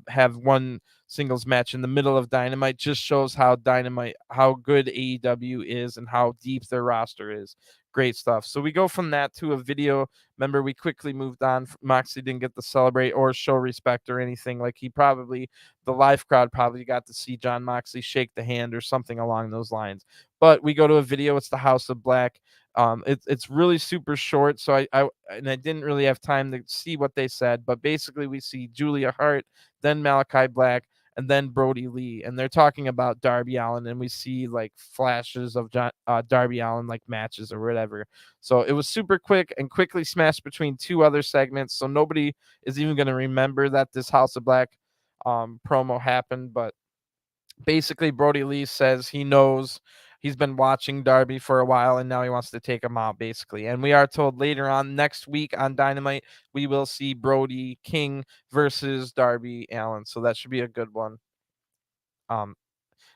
have one singles match in the middle of Dynamite just shows how good AEW is and how deep their roster is. Great stuff. So we go from that to a video. Remember, we quickly moved on. Moxley didn't get to celebrate or show respect or anything. Like, the live crowd probably got to see John Moxley shake the hand or something along those lines. But we go to a video. It's the House of Black. It's really super short, so I didn't really have time to see what they said. But basically, we see Julia Hart, then Malachi Black, and then Brody Lee, and they're talking about Darby Allin, and we see like flashes of Darby Allin like matches or whatever. So it was super quick and quickly smashed between 2 other segments, so nobody is even going to remember that this House of Black promo happened. But basically, Brody Lee says he knows he's been watching Darby for a while and now he wants to take him out, basically. And we are told later on next week on Dynamite we will see Brody King versus Darby Allin, so that should be a good one.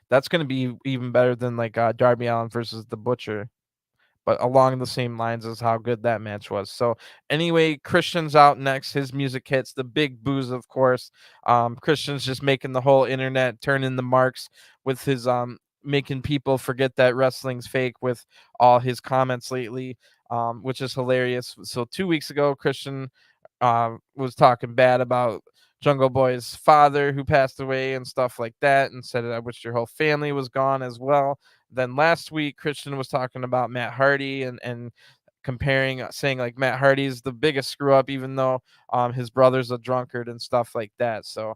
That's going to be even better than like Darby Allin versus the Butcher, but along the same lines as how good that match was. So anyway, Christian's out next. His music hits, the big boos, of course. Christian's just making the whole internet turn in the marks with his making people forget that wrestling's fake with all his comments lately, which is hilarious. So 2 weeks ago, Christian was talking bad about Jungle Boy's father who passed away and stuff like that, and said, I wish your whole family was gone as well. Then last week, Christian was talking about Matt Hardy and comparing, saying like Matt Hardy's the biggest screw up, even though his brother's a drunkard and stuff like that. So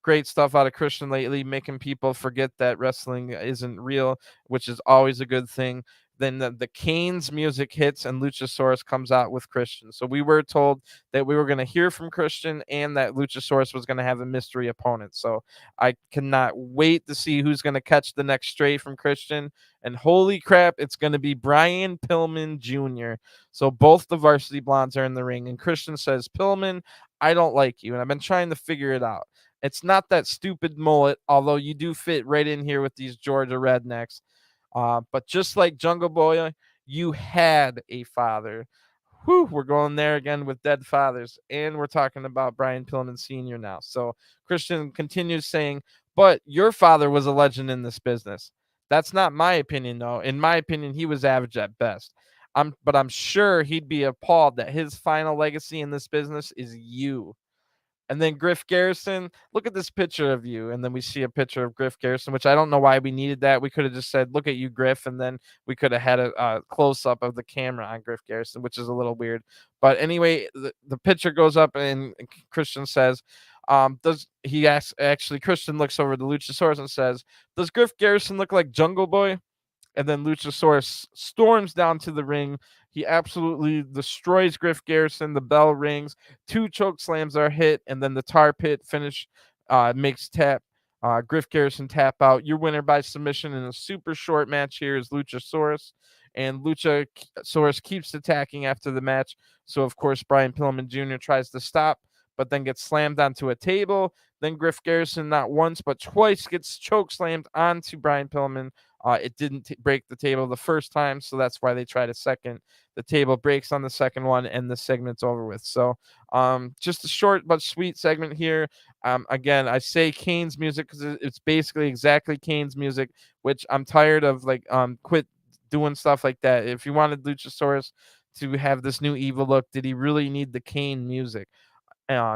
great stuff out of Christian lately, making people forget that wrestling isn't real, which is always a good thing. Then the Kane's music hits and Luchasaurus comes out with Christian. So we were told that we were going to hear from Christian and that Luchasaurus was going to have a mystery opponent. So I cannot wait to see who's going to catch the next stray from Christian. And holy crap, it's going to be Brian Pillman Jr. So both the Varsity Blondes are in the ring. And Christian says, Pillman, I don't like you. And I've been trying to figure it out. It's not that stupid mullet, although you do fit right in here with these Georgia rednecks. But just like Jungle Boy, you had a father. Whew, we're going there again with dead fathers. And we're talking about Brian Pillman Sr. now. So Christian continues saying, but your father was a legend in this business. That's not my opinion, though. In my opinion, he was average at best. But I'm sure he'd be appalled that his final legacy in this business is you. And then Griff Garrison, look at this picture of you. And then we see a picture of Griff Garrison, which I don't know why we needed that. We could have just said, look at you, Griff. And then we could have had a close up of the camera on Griff Garrison, which is a little weird. But anyway, the picture goes up and Christian says, Christian looks over to Luchasaurus and says, does Griff Garrison look like Jungle Boy? And then Luchasaurus storms down to the ring. He absolutely destroys Griff Garrison. The bell rings. 2 choke slams are hit, and then the tar pit finish makes Griff Garrison tap out. Your winner by submission in a super short match here is Luchasaurus. And Luchasaurus keeps attacking after the match. So, of course, Brian Pillman Jr. tries to stop, but then gets slammed onto a table. Then Griff Garrison, not once, but twice, gets choke slammed onto Brian Pillman. It didn't break the table the first time, so that's why they tried a second. The table breaks on the second one, and the segment's over with. So just a short but sweet segment here. Again, I say Kane's music because it's basically exactly Kane's music, which I'm tired of, like, quit doing stuff like that. If you wanted Luchasaurus to have this new evil look, did he really need the Kane music?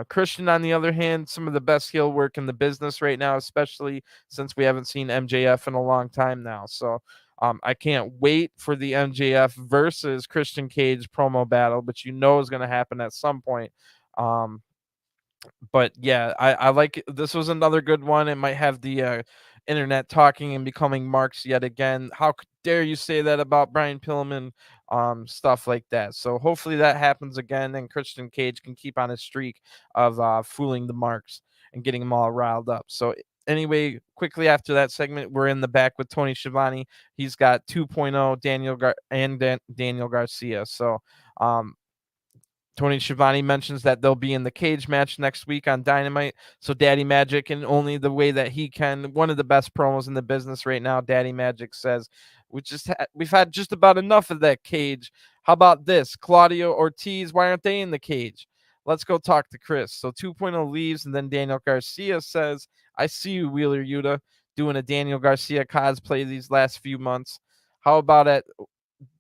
Christian, on the other hand, some of the best heel work in the business right now, especially since we haven't seen MJF in a long time now. So I can't wait for the MJF versus Christian Cage promo battle, which is going to happen at some point. But yeah, I like this was another good one. It might have the internet talking and becoming marks yet again. How dare you say that about Brian Pillman? Stuff like that. So hopefully that happens again, and Christian Cage can keep on his streak of fooling the marks and getting them all riled up. So anyway, quickly after that segment, we're in the back with Tony Schiavone. He's got 2.0 Daniel Garcia. So um Tony Schiavone mentions that they'll be in the cage match next week on Dynamite. So Daddy Magic, in only the way that he can, one of the best promos in the business right now, Daddy Magic says, we've had just about enough of that cage. How about this? Claudio, Ortiz, why aren't they in the cage? Let's go talk to Chris. So 2.0 leaves, and then Daniel Garcia says, I see you, Wheeler Yuta, doing a Daniel Garcia cosplay these last few months. How about at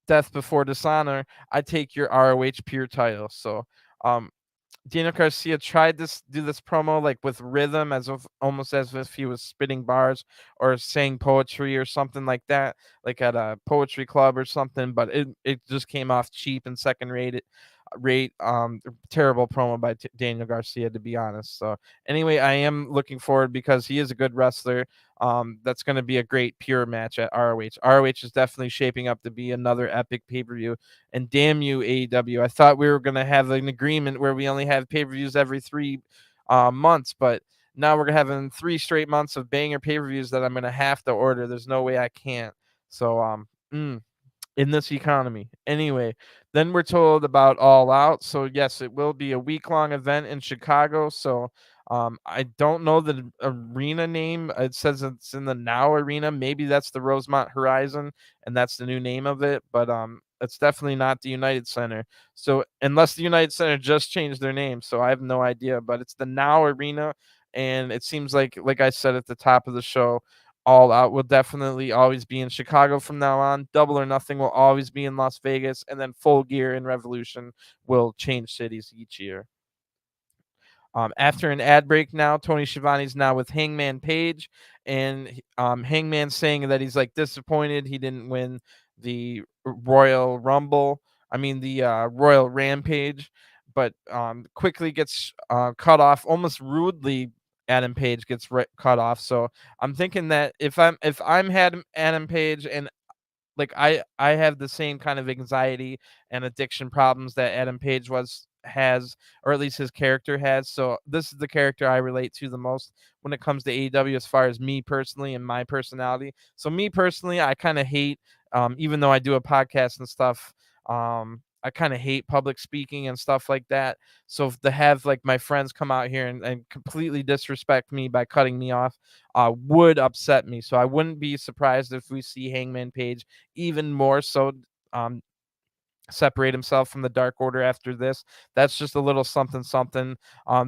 Death Before Dishonor, I take your ROH Pure title. So um Daniel Garcia tried to do this promo like with rhythm, as if almost as if he was spitting bars or saying poetry or something like that, like at a poetry club or something. But it just came off cheap and second rate. Terrible promo by Daniel Garcia, to be honest. So anyway, I am looking forward because he is a good wrestler. That's going to be a great pure match at ROH. ROH is definitely shaping up to be another epic pay-per-view. And damn you, AEW. I thought we were going to have an agreement where we only have pay-per-views every 3 months, but now we're having 3 straight months of banger pay-per-views that I'm going to have to order. There's no way I can't. So, in this economy. Anyway, then we're told about All Out. So yes, it will be a week-long event in Chicago. So I don't know the arena name. It says it's in the Now Arena. Maybe that's the Rosemont Horizon, and that's the new name of it. But it's definitely not the United Center. So unless the United Center just changed their name, so I have no idea. But it's the Now Arena, and it seems like I said at the top of the show, All Out will definitely always be in Chicago from now on. Double or Nothing will always be in Las Vegas, and then Full Gear and Revolution will change cities each year. After an ad break now, Tony Schiavone's now with Hangman Page, and Hangman saying that he's like disappointed he didn't win the Royal Rumble. I mean the Royal Rampage, but quickly gets cut off almost rudely. Adam Page gets cut off. So I'm thinking that if I'm Adam Page, and like I have the same kind of anxiety and addiction problems that Adam Page has, or at least his character has. So this is the character I relate to the most when it comes to AEW, as far as me personally and my personality. So me personally, I kind of hate, even though I do a podcast and stuff, I kind of hate public speaking and stuff like that. So to have like my friends come out here and completely disrespect me by cutting me off would upset me. So I wouldn't be surprised if we see Hangman Page even more so um, separate himself from the Dark Order after this. That's just a little something something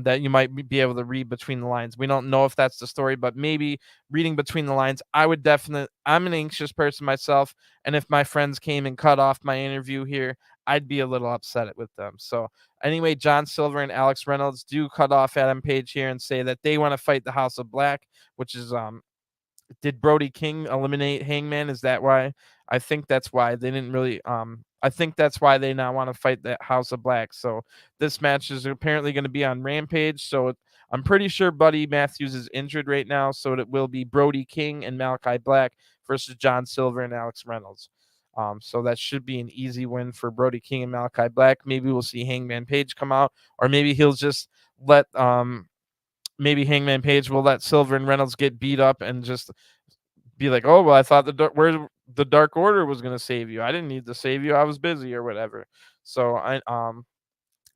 that you might be able to read between the lines. We don't know if that's the story, but maybe reading between the lines, I'm an anxious person myself, and if my friends came and cut off my interview here, I'd be a little upset with them. So anyway, John Silver and Alex Reynolds do cut off Adam Page here and say that they want to fight the House of Black, which is did Brody King eliminate Hangman? Is that why? I think that's why they didn't really. I think that's why they now want to fight the House of Black. So this match is apparently going to be on Rampage. So I'm pretty sure Buddy Matthews is injured right now. So it will be Brody King and Malachi Black versus John Silver and Alex Reynolds. So that should be an easy win for Brody King and Malachi Black. Maybe we'll see Hangman Page come out, or maybe he'll just let maybe Hangman Page will let Silver and Reynolds get beat up and just be like, "Oh, well, I thought where the Dark Order was going to save you. I didn't need to save you. I was busy or whatever." So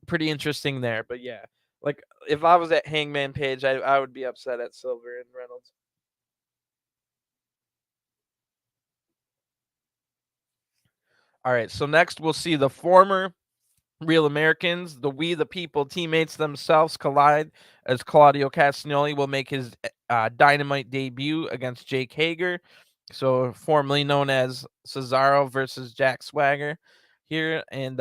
pretty interesting there. But yeah, like if I was at Hangman Page, I would be upset at Silver and Reynolds. All right, so next we'll see the former Real Americans, the We the People teammates themselves collide as Claudio Castagnoli will make his Dynamite debut against Jake Hager, so formerly known as Cesaro versus Jack Swagger here. And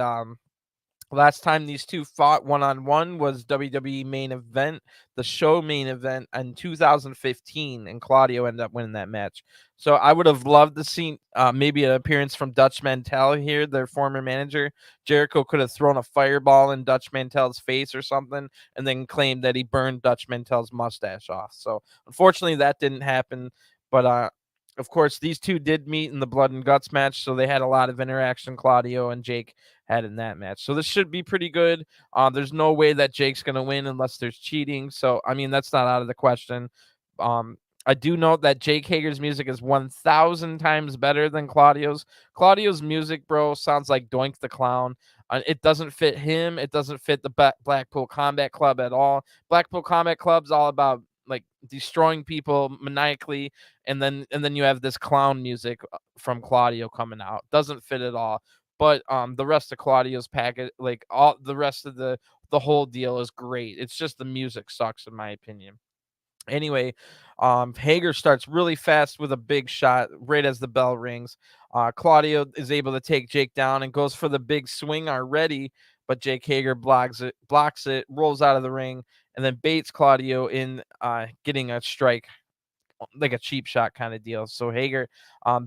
Last time these two fought one-on-one was WWE main event, the show main event in 2015, and Claudio ended up winning that match. So I would have loved to see maybe an appearance from Dutch Mantel here, their former manager. Jericho could have thrown a fireball in Dutch Mantel's face or something, and then claimed that he burned Dutch Mantel's mustache off. So unfortunately, that didn't happen. But of course, these two did meet in the Blood and Guts match, so they had a lot of interaction. Claudio and Jake had in that match. So this should be pretty good. There's no way that Jake's going to win unless there's cheating. So, I mean, that's not out of the question. I do note that Jake Hager's music is 1,000 times better than Claudio's. Claudio's music, bro, sounds like Doink the Clown. It doesn't fit him. It doesn't fit the Blackpool Combat Club at all. Blackpool Combat Club's all about like destroying people maniacally, and then you have this clown music from Claudio coming out. Doesn't fit at all. But the rest of Claudio's package, like all the rest of the whole deal is great. It's just the music sucks in my opinion. Anyway, Hager starts really fast with a big shot right as the bell rings. Claudio is able to take Jake down and goes for the big swing already, but Jake Hager blocks it, rolls out of the ring, and then baits Claudio in getting a strike, like a cheap shot kind of deal. So Hager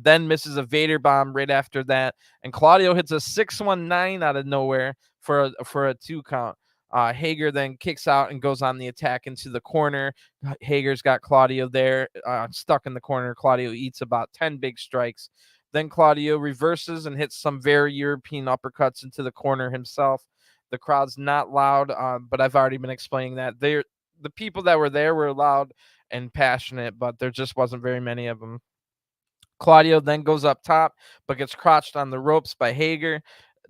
then misses a Vader bomb right after that, and Claudio hits a 619 out of nowhere for a 2 count. Hager then kicks out and goes on the attack into the corner. Hager's got Claudio there, stuck in the corner. Claudio eats about 10 big strikes. Then Claudio reverses and hits some very European uppercuts into the corner himself. The crowd's not loud, but I've already been explaining that. The people that were there were loud and passionate, but there just wasn't very many of them. Claudio then goes up top, but gets crotched on the ropes by Hager.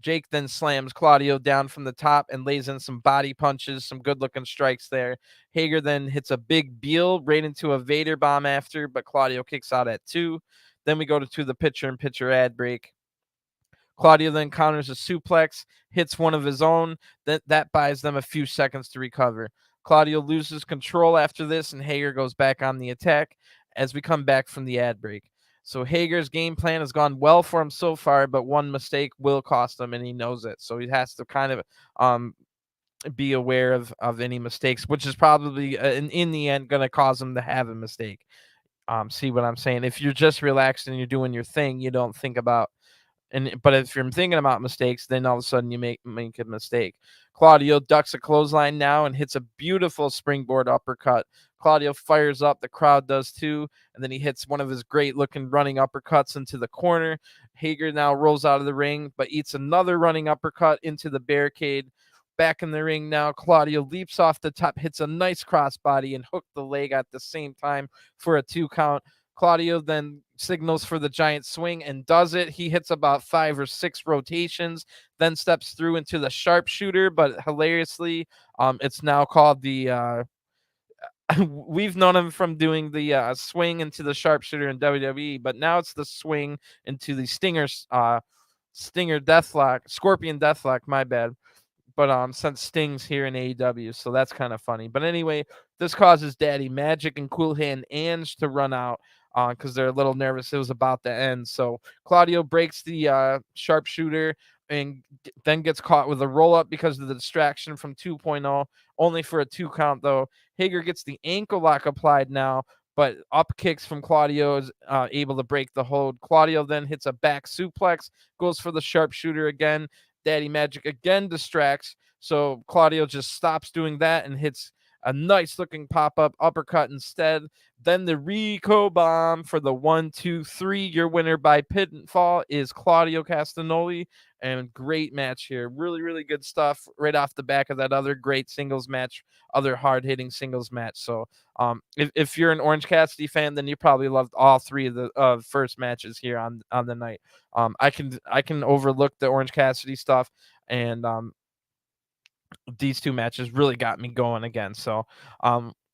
Jake then slams Claudio down from the top and lays in some body punches, some good-looking strikes there. Hager then hits a big Beal right into a Vader bomb after, but Claudio kicks out at 2. Then we go to the picture-in-picture ad break. Claudio then counters a suplex, hits one of his own. That buys them a few seconds to recover. Claudio loses control after this, and Hager goes back on the attack as we come back from the ad break. So Hager's game plan has gone well for him so far, but one mistake will cost him, and he knows it. So he has to kind of be aware of any mistakes, which is probably in the end going to cause him to have a mistake. See what I'm saying? If you're just relaxed and you're doing your thing, you don't think about. But if you're thinking about mistakes, then all of a sudden you make a mistake. Claudio ducks a clothesline now and hits a beautiful springboard uppercut. Claudio fires up, the crowd does too, and then he hits one of his great-looking running uppercuts into the corner. Hager now rolls out of the ring, but eats another running uppercut into the barricade. Back in the ring now, Claudio leaps off the top, hits a nice crossbody, and hooked the leg at the same time for a 2 count. Claudio then signals for the giant swing and does it. He hits about 5 or 6 rotations, then steps through into the sharpshooter, but hilariously, it's now called the we've known him from doing the swing into the sharpshooter in WWE, but now it's the swing into the Stinger Deathlock, Scorpion Deathlock, my bad. But since Sting's here in AEW, so that's kind of funny. But anyway, this causes Daddy Magic and Cool Hand Ange to run out because they're a little nervous. It was about to end. So Claudio breaks the sharpshooter and then gets caught with a roll-up because of the distraction from 2.0, only for a 2 count, though. Hager gets the ankle lock applied now, but up kicks from Claudio is able to break the hold. Claudio then hits a back suplex, goes for the sharpshooter again. Daddy Magic again distracts, so Claudio just stops doing that and hits a nice looking pop-up uppercut instead. Then the Rico bomb for the 1, 2, 3. Your winner by pinfall is Claudio Castagnoli, and great match here. Really, really good stuff right off the back of that other great singles match, other hard-hitting singles match. So if you're an Orange Cassidy fan, then you probably loved all 3 of the first matches here on the night. I can overlook the Orange Cassidy stuff, and these 2 matches really got me going again. So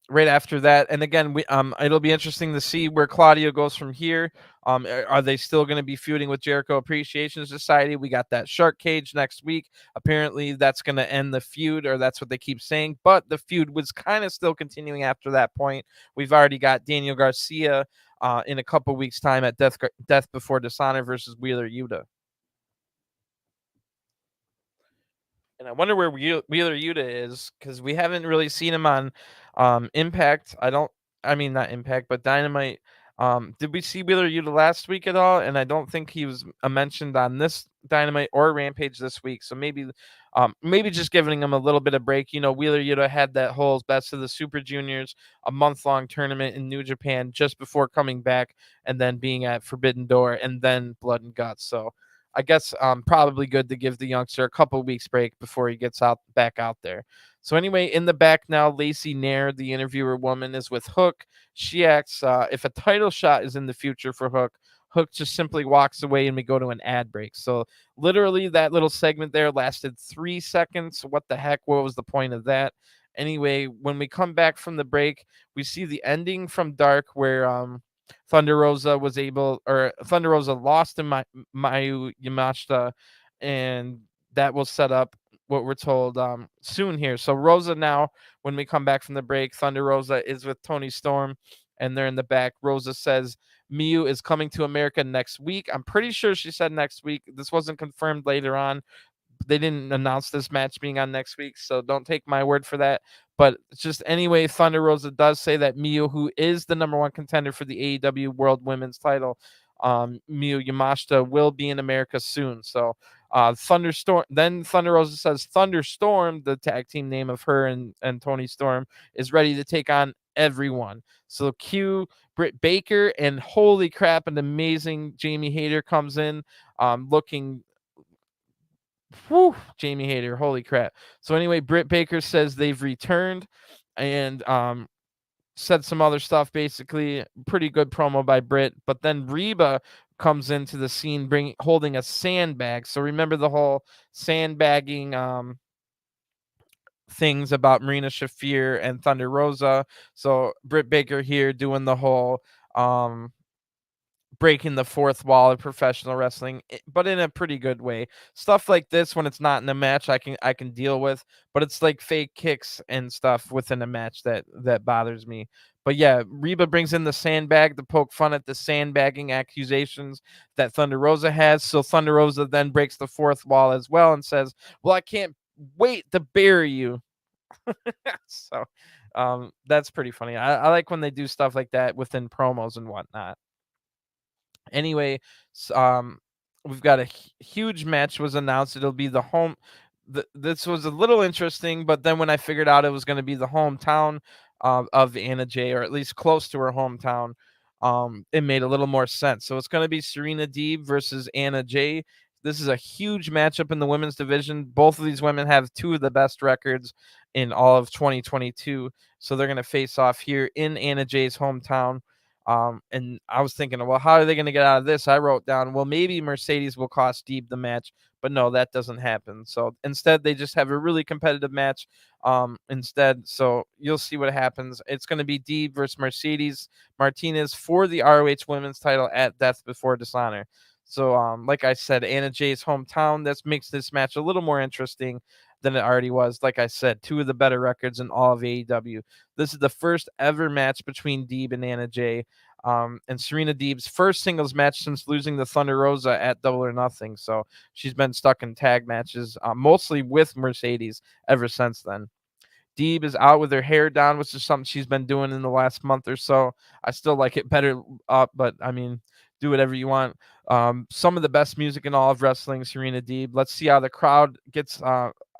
right after that, and again, it'll be interesting to see where Claudio goes from here. Are they still going to be feuding with Jericho Appreciation Society? We got that Shark Cage next week. Apparently that's going to end the feud, or that's what they keep saying, but the feud was kind of still continuing after that point. We've already got Daniel Garcia in a couple weeks time at Death Before Dishonor versus Wheeler Yuta. And I wonder where Wheeler Yuta is, because we haven't really seen him on Impact. I mean, not Impact, but Dynamite. Did we see Wheeler Yuta last week at all? And I don't think he was mentioned on this Dynamite or Rampage this week. So maybe just giving him a little bit of break. Wheeler Yuta had that whole Best of the Super Juniors, a month-long tournament in New Japan just before coming back, and then being at Forbidden Door, and then Blood and Guts. So I guess probably good to give the youngster a couple weeks break before he gets back out there. So anyway, in the back now, Lacey Nair, the interviewer woman, is with Hook. She asks if a title shot is in the future for Hook. Hook just simply walks away and we go to an ad break. So literally that little segment there lasted 3 seconds. What the heck? What was the point of that? Anyway, when we come back from the break, we see the ending from Dark where Thunder Rosa lost to Mayu Yamashita, and that will set up what we're told soon here. So Rosa now, when we come back from the break, Thunder Rosa is with Toni Storm, and they're in the back. Rosa says Miyu is coming to America next week. I'm pretty sure she said next week. This wasn't confirmed later on. They didn't announce this match being on next week, so don't take my word for that. But just anyway, Thunder Rosa does say that Miyu, who is the number one contender for the AEW World Women's Title, Miyu Yamashita, will be in America soon. So Thunderstorm. Then Thunder Rosa says Thunderstorm, the tag team name of her and Toni Storm, is ready to take on everyone. So cue Britt Baker, and holy crap, an amazing Jamie Hayter comes in, looking. Whew, Jamie Hayter, holy crap. So anyway, Britt Baker says they've returned, and said some other stuff, basically. Pretty good promo by Britt. But then Reba comes into the scene holding a sandbag. So remember the whole sandbagging things about Marina Shafir and Thunder Rosa. So Britt Baker here doing the whole breaking the fourth wall of professional wrestling, but in a pretty good way. Stuff like this, when it's not in a match, I can deal with, but it's like fake kicks and stuff within a match that bothers me. But yeah, Reba brings in the sandbag to poke fun at the sandbagging accusations that Thunder Rosa has. So Thunder Rosa then breaks the fourth wall as well and says, well, I can't wait to bury you. So that's pretty funny. I like when they do stuff like that within promos and whatnot. Anyway, we've got a huge match was announced. It'll be the home. This was a little interesting, but then when I figured out it was going to be the hometown of Anna Jay, or at least close to her hometown, it made a little more sense. So it's going to be Serena Deeb versus Anna Jay. This is a huge matchup in the women's division. Both of these women have two of the best records in all of 2022. So they're going to face off here in Anna Jay's hometown. And I was thinking, well, how are they going to get out of this? I wrote down, well, maybe Mercedes will cost Deeb the match, but no, that doesn't happen. So instead, they just have a really competitive match instead. So you'll see what happens. It's going to be Deeb versus Mercedes Martinez for the ROH Women's title at Death Before Dishonor. So, like I said, Anna Jay's hometown, that makes this match a little more interesting than it already was. Like I said, two of the better records in all of AEW. This is the first ever match between Deeb and Anna Jay, and Serena Deeb's first singles match since losing to Thunder Rosa at Double or Nothing. So she's been stuck in tag matches, mostly with Mercedes ever since then. Deeb is out with her hair down, which is something she's been doing in the last month or so. I still like it better up, but I mean, do whatever you want. Some of the best music in all of wrestling, Serena Deeb. Let's see how the crowd gets,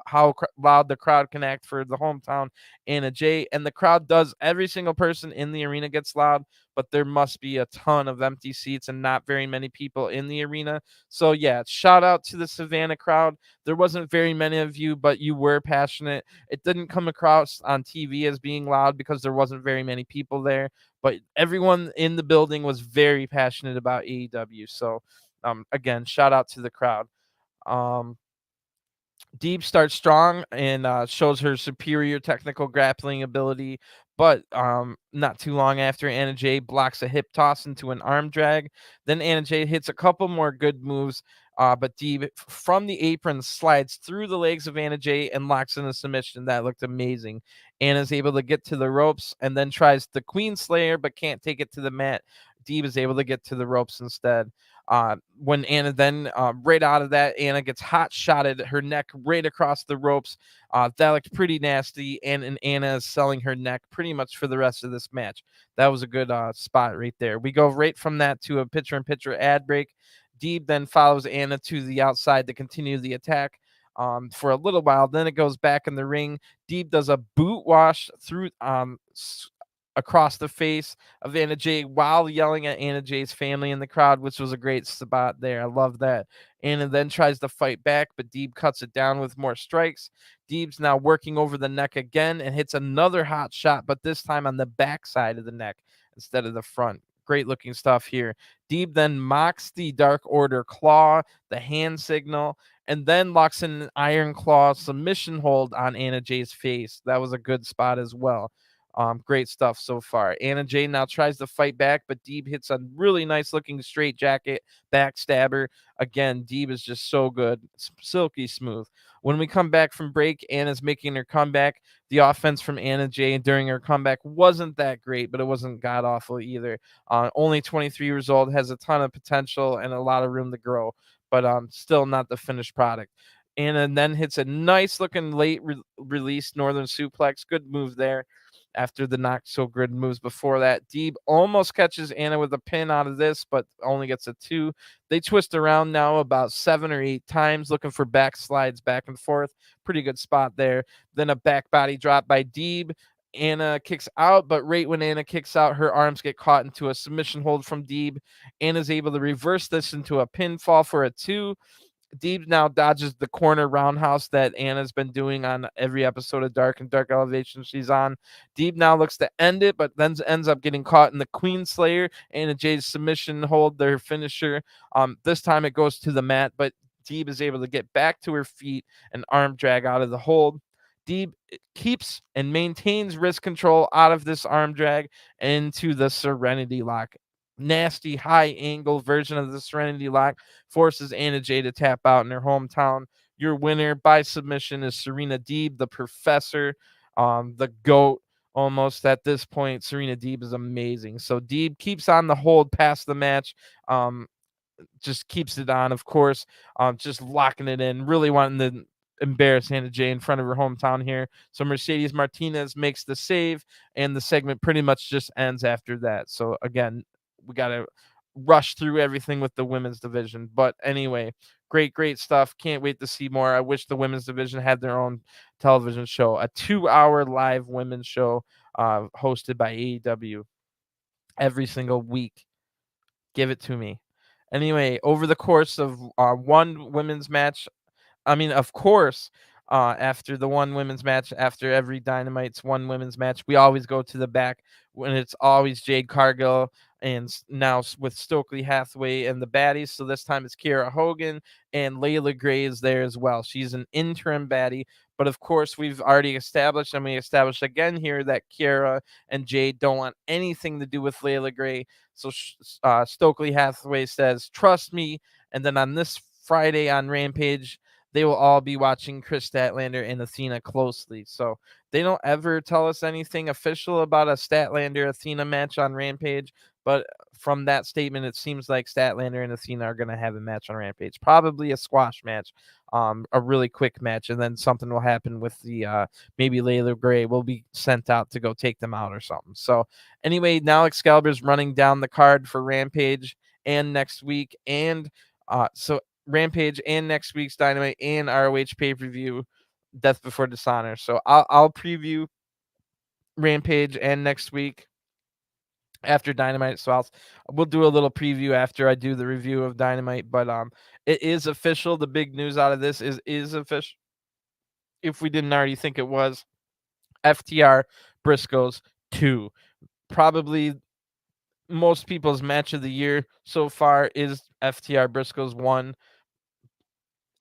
how loud the crowd can act for the hometown Anna Jay. And the crowd does. Every single person in the arena gets loud, but there must be a ton of empty seats and not very many people in the arena. So yeah, shout out to the Savannah crowd. There wasn't very many of you, but you were passionate. It didn't come across on TV as being loud because there wasn't very many people there, but everyone in the building was very passionate about AEW. So again, shout out to the crowd. Deeb starts strong and shows her superior technical grappling ability, but not too long after, Anna Jay blocks a hip toss into an arm drag. Then Anna Jay hits a couple more good moves, but Deeb from the apron slides through the legs of Anna Jay and locks in a submission. That looked amazing. Anna's able to get to the ropes and then tries the Queen Slayer, but can't take it to the mat. Deeb is able to get to the ropes instead. When Anna then, right out of that, Anna gets hot shotted, her neck right across the ropes. That looked pretty nasty, and Anna is selling her neck pretty much for the rest of this match. That was a good spot right there. We go right from that to a picture-in-picture ad break. Deeb then follows Anna to the outside to continue the attack for a little while. Then it goes back in the ring. Deeb does a boot wash through across the face of Anna Jay while yelling at Anna Jay's family in the crowd, which was a great spot there. I love that. Anna then tries to fight back, but Deeb cuts it down with more strikes. Deeb's now working over the neck again and hits another hot shot, but this time on the back side of the neck instead of the front. Great looking stuff here. Deeb then mocks the Dark Order claw, the hand signal, and then locks in an Iron Claw submission hold on Anna Jay's face. That was a good spot as well. Great stuff so far. Anna Jay now tries to fight back, but Deeb hits a really nice looking straight jacket backstabber. Again, Deeb is just so good. Silky smooth. When we come back from break, Anna's making her comeback. The offense from Anna Jay during her comeback wasn't that great, but it wasn't god awful either. Only 23 years old, has a ton of potential and a lot of room to grow, but still not the finished product. Anna then hits a nice looking late release Northern suplex. Good move there. After the not so good moves before that, Deeb almost catches Anna with a pin out of this, but only gets a 2. They twist around now about 7 or 8 times, looking for backslides back and forth. Pretty good spot there. Then a back body drop by Deeb. Anna kicks out, but right when Anna kicks out, her arms get caught into a submission hold from Deeb. Anna's able to reverse this into a pinfall for a 2. Deeb now dodges the corner roundhouse that Anna's been doing on every episode of Dark and Dark Elevation she's on. Deeb now looks to end it, but then ends up getting caught in the Queen Slayer. Anna Jay's submission hold, their finisher. This time it goes to the mat, but Deeb is able to get back to her feet and arm drag out of the hold. Deeb keeps and maintains wrist control out of this arm drag into the Serenity Lock. Nasty high angle version of the Serenity Lock forces Anna Jay to tap out in her hometown. Your winner by submission is Serena Deeb, the professor, the GOAT almost at this point. Serena Deeb is amazing. So Deeb keeps on the hold past the match. Just keeps it on, of course, just locking it in, really wanting to embarrass Anna Jay in front of her hometown here. So Mercedes Martinez makes the save, and the segment pretty much just ends after that. So again, we got to rush through everything with the women's division. But anyway, great stuff. Can't wait to see more. I wish the women's division had their own television show, a 2-hour live women's show hosted by AEW every single week. Give it to me. Anyway, over the course of one women's match, of course, after the one women's match, after every Dynamite's one women's match, we always go to the back when it's always Jade Cargill and now with Stokely Hathaway and the baddies. So this time it's Kiera Hogan and Layla Gray is there as well. She's an interim baddie. But of course, we've already established, and we established again here, that Kiera and Jade don't want anything to do with Layla Gray. So Stokely Hathaway says, "Trust me." And then on this Friday on Rampage, they will all be watching Chris Statlander and Athena closely. So they don't ever tell us anything official about a Statlander Athena match on Rampage. But from that statement, it seems like Statlander and Athena are going to have a match on Rampage, probably a squash match, a really quick match, and then something will happen with the maybe Layla Gray will be sent out to go take them out or something. So anyway, now Excalibur's running down the card for Rampage and next week, and so Rampage and next week's Dynamite and ROH pay-per-view, Death Before Dishonor. So I'll preview Rampage and next week after Dynamite. So we'll do a little preview after I do the review of Dynamite. But it is official. The big news out of this is official. If we didn't already think it was, FTR Briscoes 2. Probably most people's match of the year so far is FTR Briscoes 1.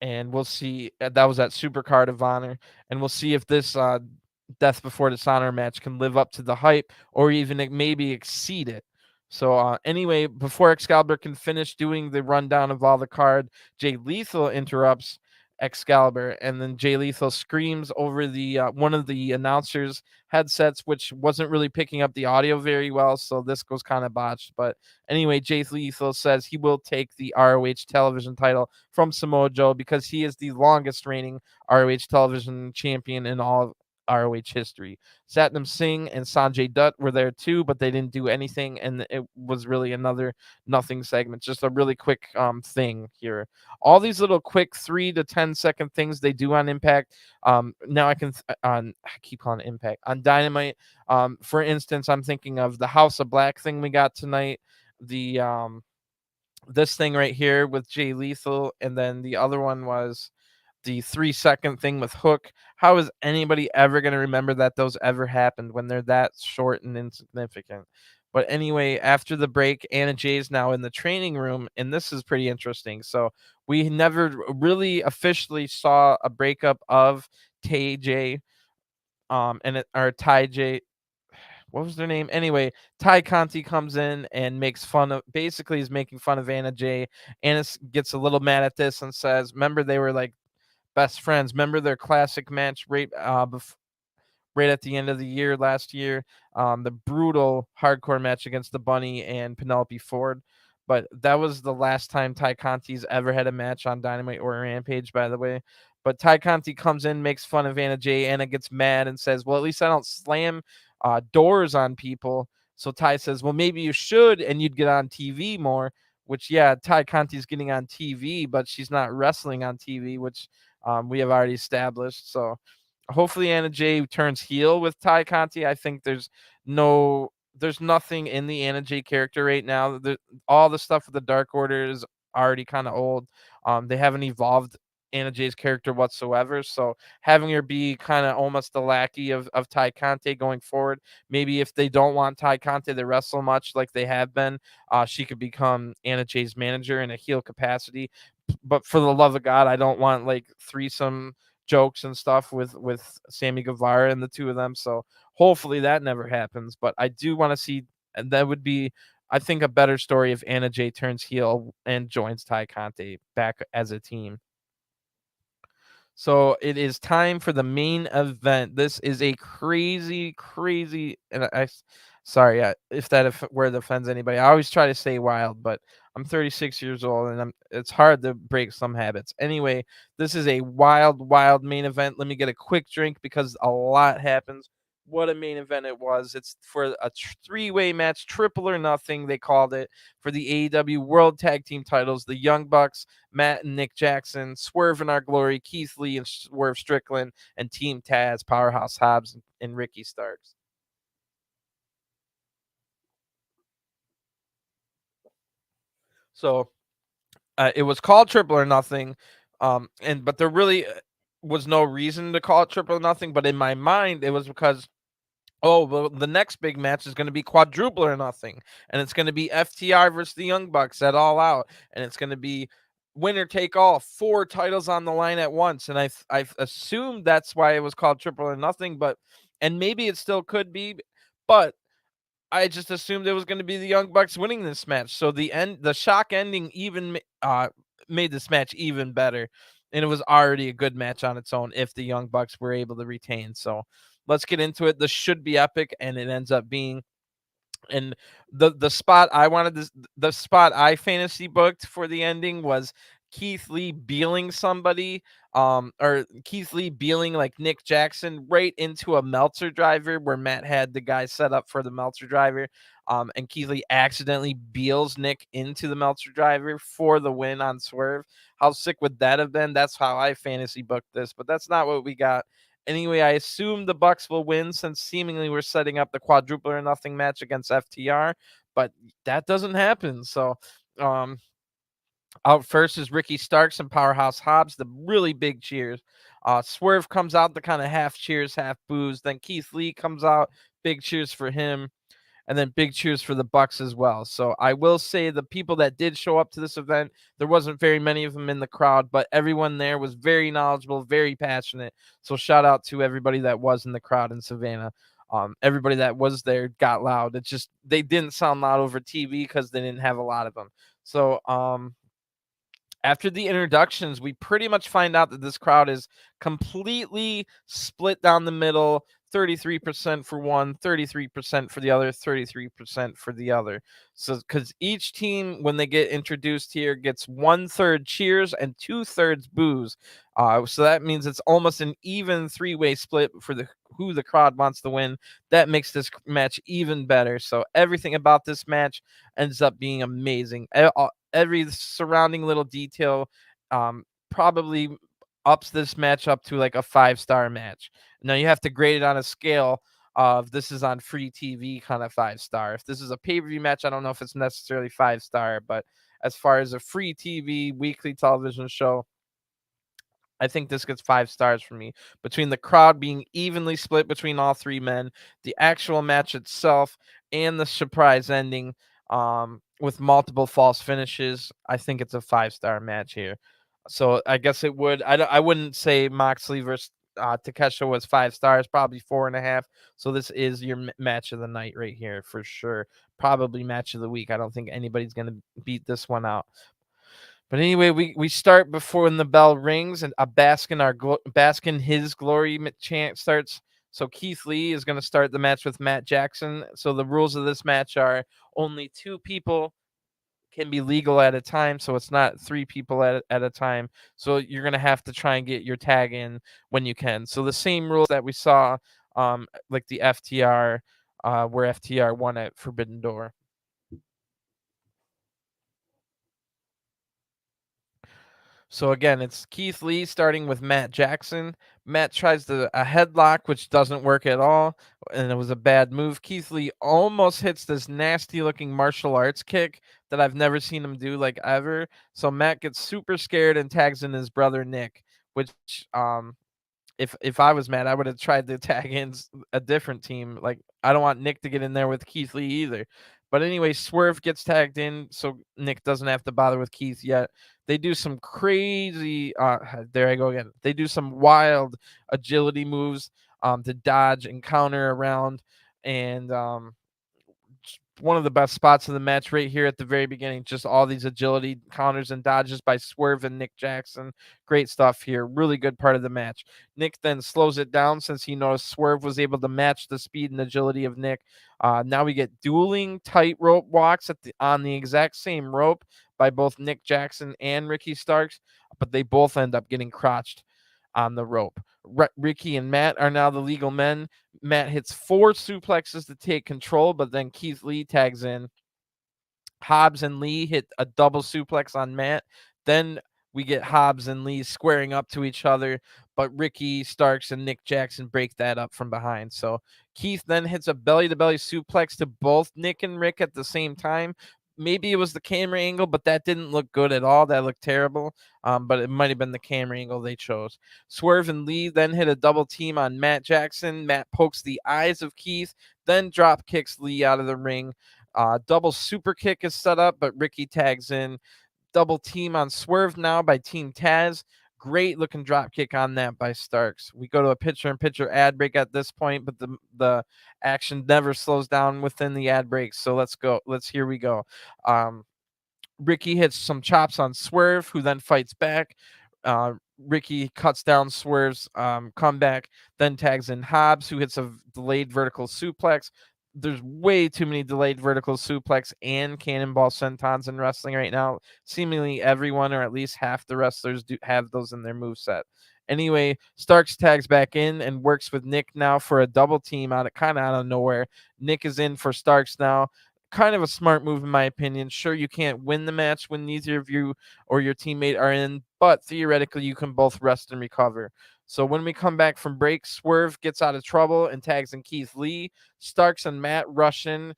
And we'll see. That was at Supercard of Honor. And we'll see if this Death Before Dishonor match can live up to the hype or even maybe exceed it. So anyway, before Excalibur can finish doing the rundown of all the card, Jay Lethal interrupts Excalibur. And then Jay Lethal screams over the one of the announcers' headsets, which wasn't really picking up the audio very well, so this goes kind of botched. But anyway, Jay Lethal says he will take the ROH television title from Samoa Joe because he is the longest reigning ROH television champion in all of ROH history. Satnam Singh and Sanjay Dutt were there too, but they didn't do anything, and it was really another nothing segment. Just a really quick thing here. All these little quick 3 to 10-second things they do on Impact. Now I can I keep calling it Impact on Dynamite. For instance, I'm thinking of the House of Black thing we got tonight. The this thing right here with Jay Lethal, and then the other one was the 3-second thing with Hook. How is anybody ever going to remember that those ever happened when they're that short and insignificant? But anyway, after the break, Anna Jay's now in the training room, and this is pretty interesting. So we never really officially saw a breakup of Tay J, or Ty J. What was their name? Anyway, Ty Conti comes in and makes fun of, basically is making fun of Anna Jay. Anna gets a little mad at this and says, remember they were like best friends. Remember their classic match right at the end of the year last year, the brutal hardcore match against the Bunny and Penelope Ford. But that was the last time Ty Conti's ever had a match on Dynamite or Rampage, by the way. But Ty Conti comes in, makes fun of Anna Jay. Anna gets mad and says, well, at least I don't slam doors on people. So Ty says, well, maybe you should, and you'd get on TV more. Which, yeah, Ty Conti's getting on TV, but she's not wrestling on TV, which we have already established. So hopefully Anna Jay turns heel with Ty Conti. I think there's nothing in the Anna Jay character right now. All the stuff with the Dark Order is already kind of old. They haven't evolved Anna Jay's character whatsoever. So having her be kind of almost the lackey of Ty Conti going forward, maybe if they don't want Ty Conti to wrestle much like they have been, she could become Anna Jay's manager in a heel capacity. But for the love of God, I don't want like threesome jokes and stuff with Sammy Guevara and the two of them. So hopefully that never happens. But I do want to see, and that would be, I think, a better story if Anna Jay turns heel and joins Ty Conti back as a team. So it is time for the main event. This is a crazy, and sorry if that word offends anybody. I always try to say wild, but I'm 36 years old, and it's hard to break some habits. Anyway, this is a wild main event. Let me get a quick drink because a lot happens. What a main event it was. It's for a 3-way match, triple or nothing, they called it, for the AEW World Tag Team titles. The Young Bucks, Matt and Nick Jackson, Swerve in Our Glory, Keith Lee and Swerve Strickland, and Team Taz, Powerhouse Hobbs and Ricky Starks. So it was called Triple or Nothing, but there really was no reason to call it Triple or Nothing. But in my mind, it was because, oh, well, the next big match is going to be Quadruple or Nothing, and it's going to be FTR versus the Young Bucks at All Out, and it's going to be winner take all, 4 titles on the line at once. And I assumed that's why it was called Triple or Nothing, and maybe it still could be, but I just assumed it was going to be the Young Bucks winning this match. So the shock ending even made this match even better, and it was already a good match on its own if the Young Bucks were able to retain. So let's get into it. This should be epic, and it ends up being. And the spot I wanted, the spot I fantasy booked for the ending was Keith Lee beeling somebody, or Keith Lee beeling like Nick Jackson right into a Meltzer driver where Matt had the guy set up for the Meltzer driver, and Keith Lee accidentally beels Nick into the Meltzer driver for the win on Swerve. How sick would that have been? That's how I fantasy booked this, but that's not what we got. Anyway, I assume the Bucks will win since seemingly we're setting up the Quadruple or Nothing match against FTR, but that doesn't happen. So, out first is Ricky Starks and Powerhouse Hobbs, the really big cheers. Swerve comes out, the kind of half cheers, half boos. Then Keith Lee comes out, big cheers for him, and then big cheers for the Bucks as well. So I will say the people that did show up to this event, there wasn't very many of them in the crowd, but everyone there was very knowledgeable, very passionate. So shout out to everybody that was in the crowd in Savannah. Everybody that was there got loud. It's just they didn't sound loud over TV because they didn't have a lot of them. So After the introductions, we pretty much find out that this crowd is completely split down the middle, 33% for one, 33% for the other, 33% for the other. So, because each team, when they get introduced here, gets 1/3 cheers and 2/3 boos. So that means it's almost an even three-way split for who the crowd wants to win. That makes this match even better. So everything about this match ends up being amazing. Every surrounding little detail probably ups this match up to like a 5-star match. Now you have to grade it on a scale of this is on free TV kind of 5-star. If this is a pay-per-view match, I don't know if it's necessarily 5-star, but as far as a free TV weekly television show, I think this gets 5 stars for me. Between the crowd being evenly split between all three men, the actual match itself, and the surprise ending with multiple false finishes, I think it's a 5-star match here. So I guess it would. I wouldn't say Moxley versus Takeshita was 5 stars, probably 4.5. So this is your match of the night right here for sure. Probably match of the week. I don't think anybody's gonna beat this one out. But anyway, we start before when the bell rings, and a bask in his glory chant starts. So Keith Lee is going to start the match with Matt Jackson. So the rules of this match are only 2 people can be legal at a time, so it's not 3 people at a time. So you're going to have to try and get your tag in when you can. So the same rules that we saw, like the FTR, where FTR won at Forbidden Door. So again, it's Keith Lee starting with Matt Jackson. Matt tries a headlock, which doesn't work at all, and it was a bad move. Keith Lee almost hits this nasty-looking martial arts kick that I've never seen him do, like, ever. So Matt gets super scared and tags in his brother Nick, which if I was mad, I would have tried to tag in a different team. Like, I don't want Nick to get in there with Keith Lee either. But anyway, Swerve gets tagged in, so Nick doesn't have to bother with Keith yet. They do some crazy there I go again. They do some wild agility moves to dodge and counter around, and one of the best spots of the match right here at the very beginning. Just all these agility counters and dodges by Swerve and Nick Jackson. Great stuff here. Really good part of the match. Nick then slows it down since he noticed Swerve was able to match the speed and agility of Nick. Now we get dueling tightrope walks on the exact same rope by both Nick Jackson and Ricky Starks, but they both end up getting crotched on the rope. Ricky and Matt are now the legal men. Matt hits 4 suplexes to take control, but then Keith Lee tags in. Hobbs and Lee hit a double suplex on Matt. Then we get Hobbs and Lee squaring up to each other, but Ricky Starks and Nick Jackson break that up from behind. So Keith then hits a belly-to-belly suplex to both Nick and Rick at the same time. Maybe it was the camera angle, but that didn't look good at all. That looked terrible. But it might have been the camera angle they chose. Swerve and Lee then hit a double team on Matt Jackson. Matt pokes the eyes of Keith, then drop kicks Lee out of the ring. Double super kick is set up, but Ricky tags in. Double team on Swerve now by Team Taz. Great looking drop kick on that by Starks. We go to a picture-in-picture ad break at this point, but the action never slows down within the ad breaks. So let's go. Here we go. Ricky hits some chops on Swerve, who then fights back. Ricky cuts down Swerve's comeback, then tags in Hobbs, who hits a delayed vertical suplex. There's way too many delayed vertical suplex and cannonball sentons in wrestling right now. Seemingly everyone, or at least half the wrestlers, do have those in their moveset. Anyway, Starks tags back in and works with Nick now for a double team out of nowhere. Nick is in for Starks now. Kind of a smart move in my opinion. Sure, you can't win the match when neither of you or your teammate are in, but theoretically you can both rest and recover. So when we come back from break, Swerve gets out of trouble and tags in Keith Lee. Starks and Matt rush in.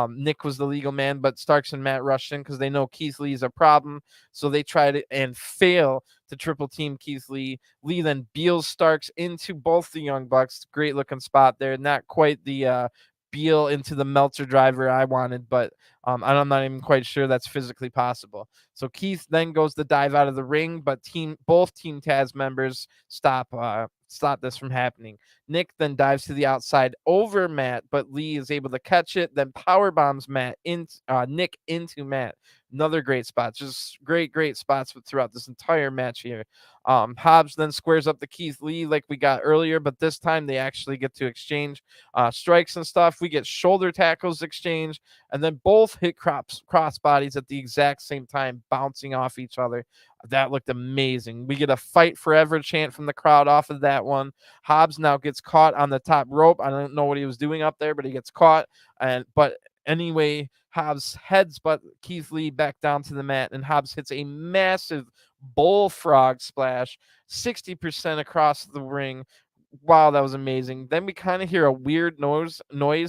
Nick was the legal man, but Starks and Matt rush in because they know Keith Lee is a problem. So they try to and fail to triple team Keith Lee. Lee then Beals Starks into both the Young Bucks. Great looking spot there. Not quite the Beal into the Meltzer driver I wanted, but I'm not even quite sure that's physically possible. So Keith then goes to dive out of the ring, but both Team Taz members stop this from happening. Nick then dives to the outside over Matt, but Lee is able to catch it, then power bombs Nick into Matt. Another great spot. Just great spots throughout this entire match here. Hobbs then squares up to Keith Lee like we got earlier, but this time they actually get to exchange strikes and stuff. We get shoulder tackles exchange, and then both hit cross bodies at the exact same time, bouncing off each other. That looked amazing. We get a fight forever chant from the crowd off of that one. Hobbs now gets caught on the top rope. I don't know what he was doing up there, but he gets caught. But anyway, Hobbs heads but Keith Lee back down to the mat, and Hobbs hits a massive bullfrog splash, 60% across the ring. Wow, that was amazing. Then we kind of hear a weird noise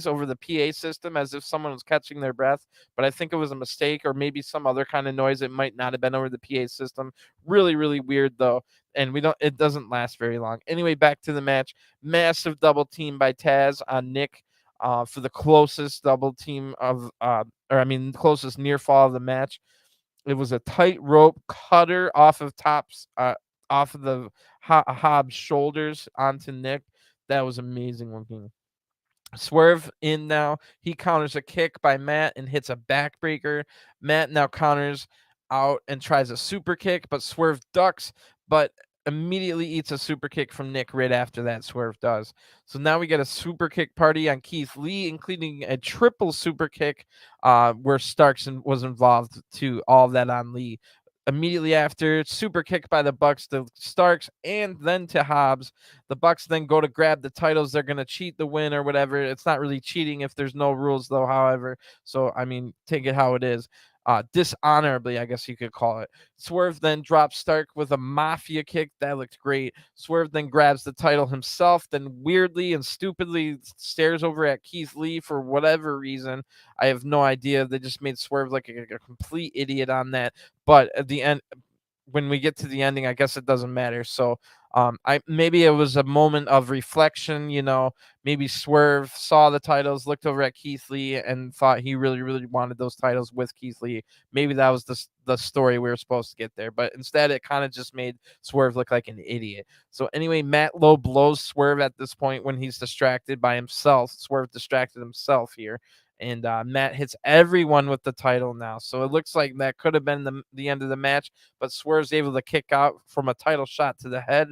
over the PA system as if someone was catching their breath, but I think it was a mistake or maybe some other kind of noise. It might not have been over the PA system. Really weird though. And it doesn't last very long. Anyway, back to the match. Massive double team by Taz on Nick for the closest double team closest near fall of the match. It was a tight rope cutter off of off of the Hobbs' shoulders onto Nick. That was amazing looking. Swerve in now. He counters a kick by Matt and hits a backbreaker. Matt now counters out and tries a super kick, but Swerve ducks, but immediately eats a super kick from Nick right after that. Swerve does. So now we get a super kick party on Keith Lee, including a triple super kick where Starks was involved too. All of that on Lee. Immediately after, super kick by the Bucks to Starks and then to Hobbs. The Bucks then go to grab the titles. They're going to cheat the win or whatever. It's not really cheating if there's no rules, though, however. So, I mean, take it how it is. Dishonorably, I guess you could call it. Swerve then drops Stark with a mafia kick. That looked great. Swerve then grabs the title himself, then weirdly and stupidly stares over at Keith Lee for whatever reason. I have no idea. They just made Swerve like a complete idiot on that. But at the end, when we get to the ending, I guess it doesn't matter. So maybe it was a moment of reflection, maybe Swerve saw the titles, looked over at Keith Lee and thought he really wanted those titles with Keith Lee. Maybe that was the story we were supposed to get there, but instead it kind of just made Swerve look like an idiot. So anyway, Matt Lowe blows Swerve at this point when he's distracted by himself. Swerve distracted himself here. And Matt hits everyone with the title now. So it looks like that could have been the end of the match, but Swerve's able to kick out from a title shot to the head.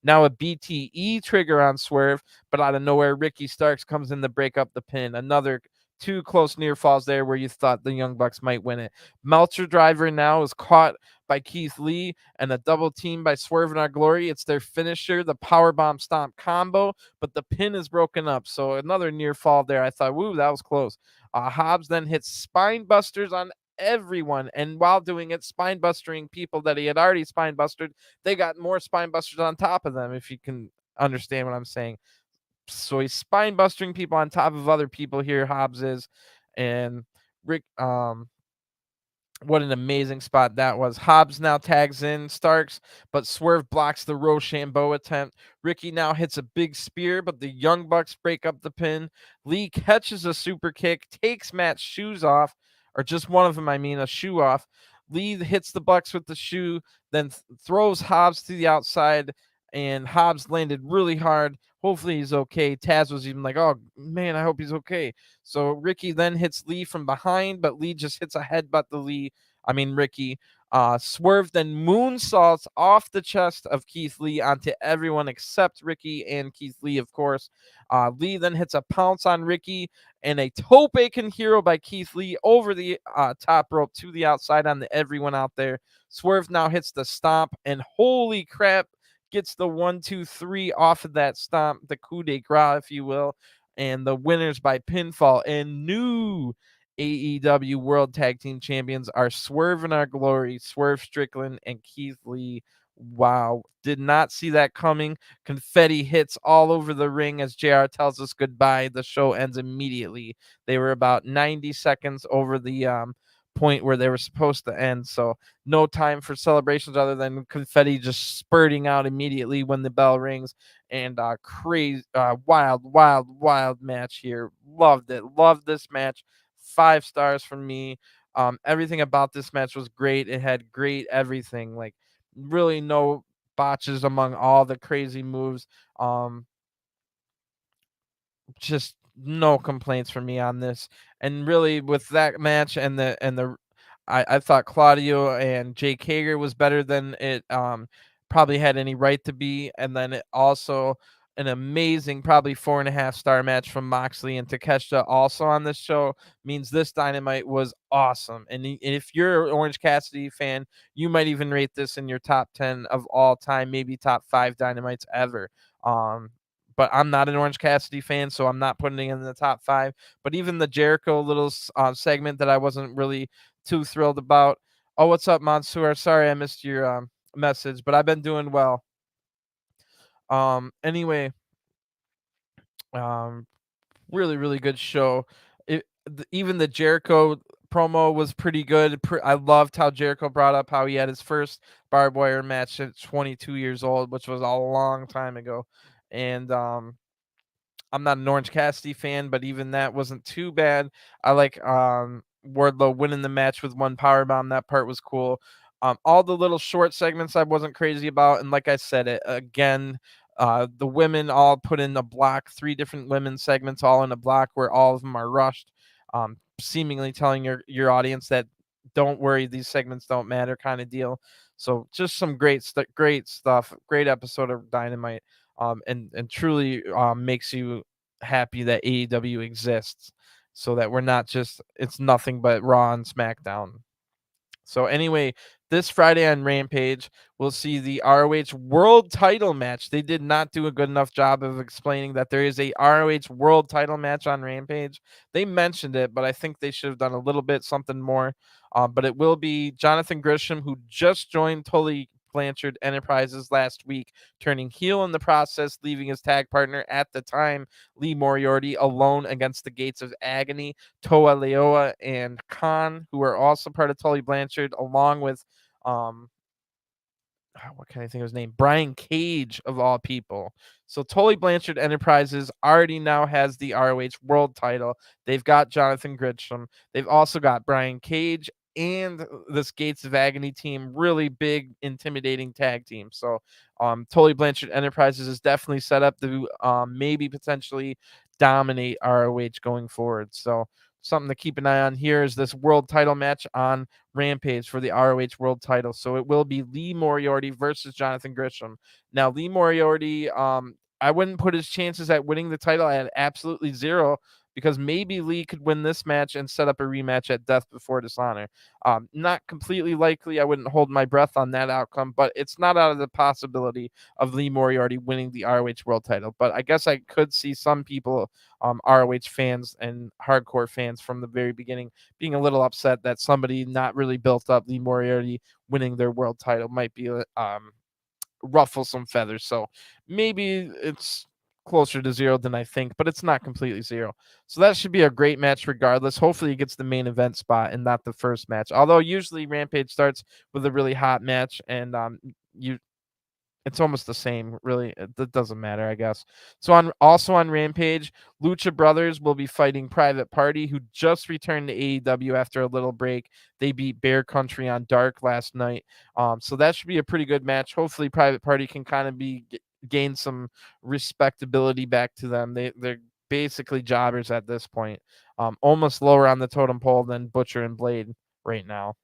Now a BTE trigger on Swerve, but out of nowhere, Ricky Starks comes in to break up the pin. Another two close near falls there where you thought the Young Bucks might win it. Meltzer driver now is caught by Keith Lee and a double team by Swerve in Our Glory. It's their finisher, the powerbomb stomp combo, but the pin is broken up. So another near fall there. I thought, woo, that was close. Hobbs then hits spine busters on everyone, and while doing it, spine bustering people that he had already spine busted, they got more spine busters on top of them, if you can understand what I'm saying. So he's spine bustering people on top of other people here, Hobbs is. And Rick, what an amazing spot that was. Hobbs now tags in Starks, but Swerve blocks the Rochambeau attempt. Ricky now hits a big spear, but the Young Bucks break up the pin. Lee catches a super kick, takes Matt's shoes off, or just one of them, a shoe off. Lee hits the Bucks with the shoe, then throws Hobbs to the outside, and Hobbs landed really hard. Hopefully he's okay. Taz was even like, oh, man, I hope he's okay. So Ricky then hits Lee from behind, but Lee just hits a headbutt to Ricky. Swerve then moonsaults off the chest of Keith Lee onto everyone except Ricky and Keith Lee, of course. Lee then hits a pounce on Ricky and a tope can hero by Keith Lee over the top rope to the outside on everyone out there. Swerve now hits the stomp, and holy crap, gets the 1-2-3 off of that stomp, the coup de grace, if you will, and the winners by pinfall. And new AEW World Tag Team Champions are Swerve in Our Glory, Swerve Strickland, and Keith Lee. Wow, did not see that coming. Confetti hits all over the ring as JR tells us goodbye. The show ends immediately. They were about 90 seconds over the point where they were supposed to end, so no time for celebrations other than confetti just spurting out immediately when the bell rings. And crazy wild match here. Loved this match. 5 stars from me. Everything about this match was great. It had great everything, like really no botches among all the crazy moves. Just no complaints from me on this. And really with that match and the I thought Claudio and Jake Hager was better than it probably had any right to be. And then it also an amazing, probably 4.5-star match from Moxley and Takeshita also on this show means this Dynamite was awesome. And if you're an Orange Cassidy fan, you might even rate this in your top 10 of all time, maybe top 5 Dynamites ever. But I'm not an Orange Cassidy fan, so I'm not putting it in the top 5. But even the Jericho little segment that I wasn't really too thrilled about. Oh, what's up, Mansoor? Sorry I missed your message, but I've been doing well. Anyway, um, really, really good show. Even the Jericho promo was pretty good. I loved how Jericho brought up how he had his first barbed wire match at 22 years old, which was a long time ago. And I'm not an Orange Cassidy fan, but even that wasn't too bad. I like Wardlow winning the match with one powerbomb. That part was cool. All the little short segments I wasn't crazy about, and like I said, it again. The women all put in a block, 3 different women segments all in a block where all of them are rushed, seemingly telling your audience that don't worry, these segments don't matter kind of deal. So just some great stuff, great episode of Dynamite. And truly makes you happy that AEW exists, so that we're not just it's nothing but Raw and SmackDown. So anyway, this Friday on Rampage, we'll see the ROH World Title match. They did not do a good enough job of explaining that there is a ROH World Title match on Rampage. They mentioned it, but I think they should have done a little bit something more. But it will be Jonathan Gresham, who just joined Tully Blanchard Enterprises last week, turning heel in the process, leaving his tag partner at the time, Lee Moriarty, alone against the Gates of Agony, Toa Leoa and Khan, who are also part of Tully Blanchard, along with what can I think of his name? Brian Cage, of all people. So Tully Blanchard Enterprises already now has the ROH World Title. They've got Jonathan Gresham. They've also got Brian Cage and this Gates of Agony team. Really big, intimidating tag team. So Tully Blanchard Enterprises is definitely set up to maybe potentially dominate ROH going forward. So something to keep an eye on here is this world title match on Rampage for the ROH World Title. So it will be Lee Moriarty versus Jonathan Gresham. Now, Lee Moriarty, I wouldn't put his chances at winning the title at absolutely 0, because maybe Lee could win this match and set up a rematch at Death Before Dishonor. Not completely likely. I wouldn't hold my breath on that outcome, but it's not out of the possibility of Lee Moriarty winning the ROH World Title. But I guess I could see some people, ROH fans and hardcore fans from the very beginning, being a little upset that somebody not really built up, Lee Moriarty, winning their world title might be ruffle some feathers. So maybe it's closer to 0 than I think, but it's not completely 0. So that should be a great match regardless. Hopefully he gets the main event spot and not the first match. Although usually Rampage starts with a really hot match, and it's almost the same, really. It doesn't matter, I guess. So also on Rampage, Lucha Brothers will be fighting Private Party, who just returned to AEW after a little break. They beat Bear Country on Dark last night. So that should be a pretty good match. Hopefully Private Party can kind of gain some respectability back to them. They're basically jobbers at this point. Almost lower on the totem pole than Butcher and Blade right now.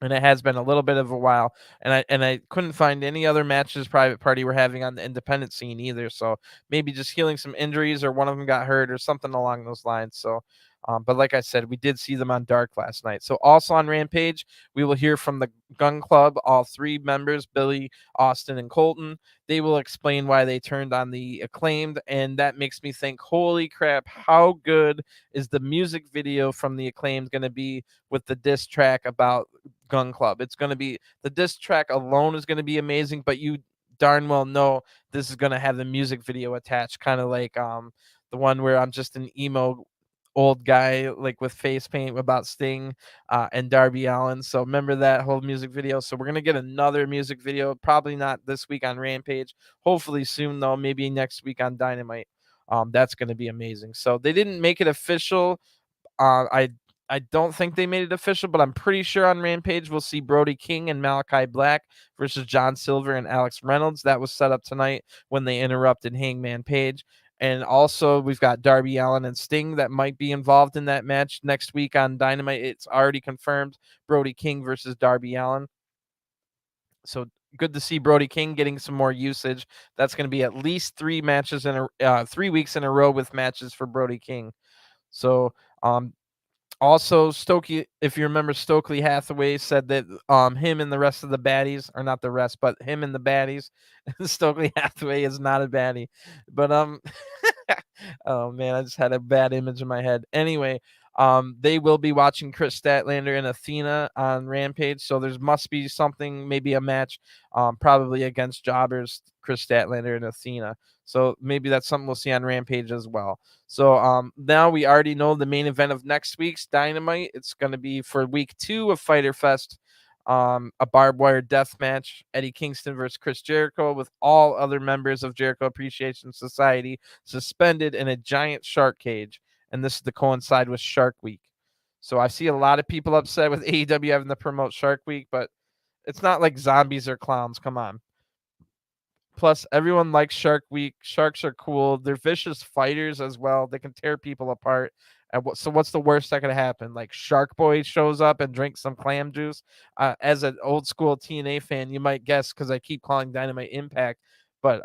And it has been a little bit of a while, and I couldn't find any other matches Private Party were having on the independent scene either. So maybe just healing some injuries, or one of them got hurt, or something along those lines. So, but like I said, we did see them on Dark last night. So also on Rampage, we will hear from the Gun Club, all 3 members, Billy, Austin, and Colton. They will explain why they turned on the Acclaimed, and that makes me think, holy crap, how good is the music video from the Acclaimed going to be with the diss track about Gun Club? It's going to be, the diss track alone is going to be amazing, but you darn well know this is going to have the music video attached, kind of like the one where I'm just an emo old guy, like with face paint, about Sting and Darby Allin. So remember that whole music video. So we're going to get another music video, probably not this week on Rampage, hopefully soon though, maybe next week on Dynamite. That's going to be amazing. So they didn't make it official. I don't think they made it official, but I'm pretty sure on Rampage we'll see Brody King and Malachi Black versus John Silver and Alex Reynolds. That was set up tonight when they interrupted Hangman Page. And also we've got Darby Allin and Sting that might be involved in that match next week on Dynamite. It's already confirmed, Brody King versus Darby Allin. So good to see Brody King getting some more usage. That's going to be at least 3 matches in 3 weeks in a row with matches for Brody King. So also Stokely, if you remember, Stokely Hathaway said that him and the rest of the baddies, or not the rest, but him and the baddies, Stokely Hathaway is not a baddie, but oh man, I just had a bad image in my head. Anyway, they will be watching Chris Statlander and Athena on Rampage, so there must be something, maybe a match, probably against jobbers, Chris Statlander and Athena. So maybe that's something we'll see on Rampage as well. So now we already know the main event of next week's Dynamite. It's going to be for week 2 of Fyter Fest, a barbed wire death match, Eddie Kingston versus Chris Jericho, with all other members of Jericho Appreciation Society suspended in a giant shark cage. And this is to coincide with Shark Week. So I see a lot of people upset with AEW having to promote Shark Week, but it's not like zombies or clowns. Come on. Plus, everyone likes Shark Week. Sharks are cool. They're vicious fighters as well. They can tear people apart. And so what's the worst that could happen? Like Shark Boy shows up and drinks some clam juice. As an old school TNA fan, you might guess because I keep calling Dynamite Impact. But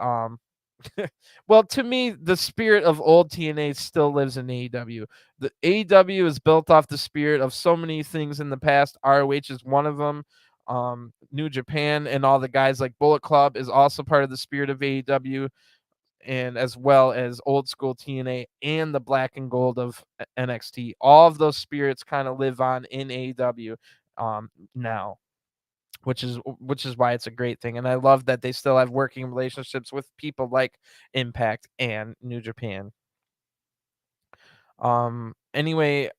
well, to me, the spirit of old TNA still lives in AEW. The AEW is built off the spirit of so many things in the past. ROH is one of them. New Japan and all the guys like Bullet Club is also part of the spirit of AEW, and as well as old school TNA and the black and gold of NXT. All of those spirits kind of live on in AEW now, which is why it's a great thing. And I love that they still have working relationships with people like Impact and New Japan. Anyway,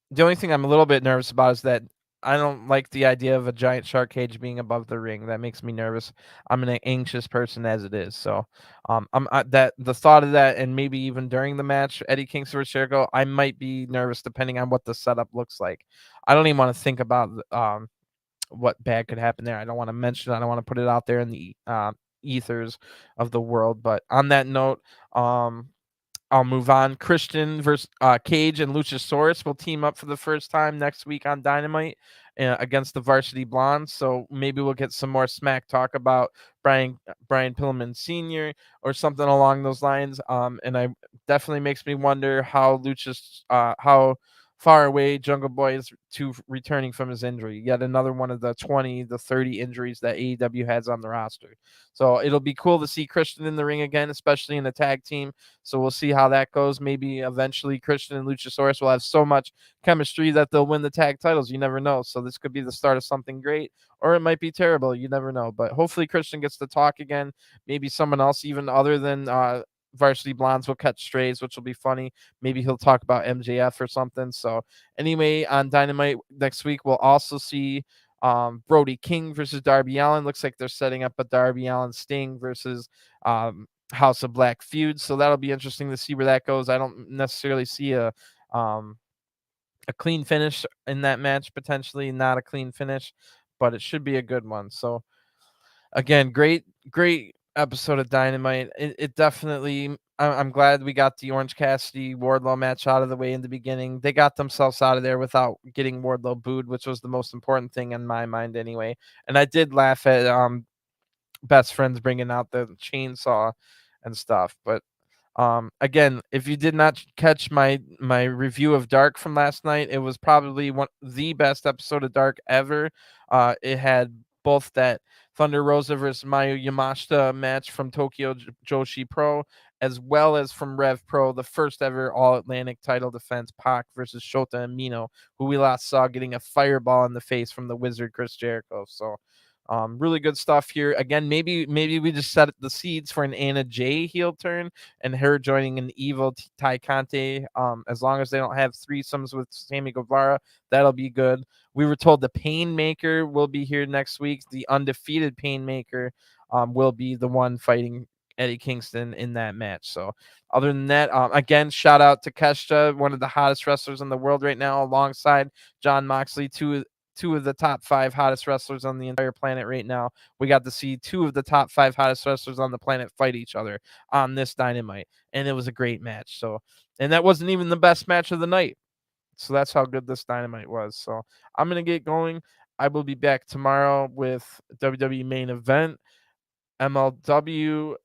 the only thing I'm a little bit nervous about is that I don't like the idea of a giant shark cage being above the ring. That makes me nervous. I'm an anxious person as it is. So, that the thought of that, and maybe even during the match, Eddie Kingston versus Jericho, I might be nervous depending on what the setup looks like. I don't even want to think about what bad could happen there. I don't want to mention it. I don't want to put it out there in the ethers of the world. But on that note, I'll move on. Christian versus Cage and Luchasaurus will team up for the first time next week on Dynamite against the Varsity Blondes. So maybe we'll get some more smack talk about Brian Pillman Sr. or something along those lines. And I definitely makes me wonder how how far away Jungle Boy is to returning from his injury. Yet another one of the 20, the 30 injuries that AEW has on the roster. So it'll be cool to see Christian in the ring again, especially in a tag team. So we'll see how that goes. Maybe eventually Christian and Luchasaurus will have so much chemistry that they'll win the tag titles. You never know. So this could be the start of something great, or it might be terrible. You never know. But hopefully Christian gets to talk again. Maybe someone else, even other than Varsity Blondes, will catch strays, which will be funny. Maybe he'll talk about MJF or something. So anyway, on Dynamite next week, we'll also see Brody King versus Darby Allin. Looks like they're setting up a Darby Allin Sting versus House of Black feud. So that'll be interesting to see where that goes. I don't necessarily see a clean finish in that match, potentially not a clean finish, but it should be a good one. So again, great episode of Dynamite. It definitely, I'm glad we got the Orange Cassidy Wardlow match out of the way in the beginning. They got themselves out of there without getting Wardlow booed, which was the most important thing in my mind anyway. And I did laugh at Best Friends bringing out the chainsaw and stuff. But again, if you did not catch my review of Dark from last night, it was probably the best episode of Dark ever. It had both that Thunder Rosa versus Mayu Yamashita match from Tokyo Joshi Pro, as well as from Rev Pro, the first ever All Atlantic title defense, Pac versus Shota Umino, who we last saw getting a fireball in the face from the Wizard Chris Jericho. So really good stuff here. Again, maybe we just set the seeds for an Anna Jay heel turn and her joining an evil Tai Conte. As long as they don't have threesomes with Sammy Guevara, that'll be good. We were told the Painmaker will be here next week. The undefeated Painmaker will be the one fighting Eddie Kingston in that match. So other than that, again, shout out to Takeshita, one of the hottest wrestlers in the world right now, alongside John Moxley, two two of the top 5 hottest wrestlers on the entire planet right now. We got to see 2 of the top 5 hottest wrestlers on the planet fight each other on this Dynamite, and it was a great match. So, and that wasn't even the best match of the night. So that's how good this Dynamite was. So I'm going to get going. I will be back tomorrow with WWE main event, MLW,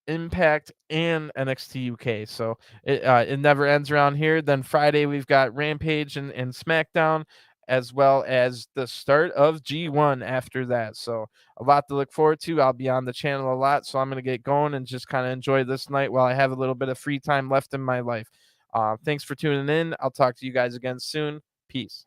Impact, and NXT UK. So it never ends around here. Then Friday we've got Rampage and SmackDown, as well as the start of G1 after that. So a lot to look forward to. I'll be on the channel a lot, so I'm going to get going and just kind of enjoy this night while I have a little bit of free time left in my life. Thanks for tuning in. I'll talk to you guys again soon. Peace.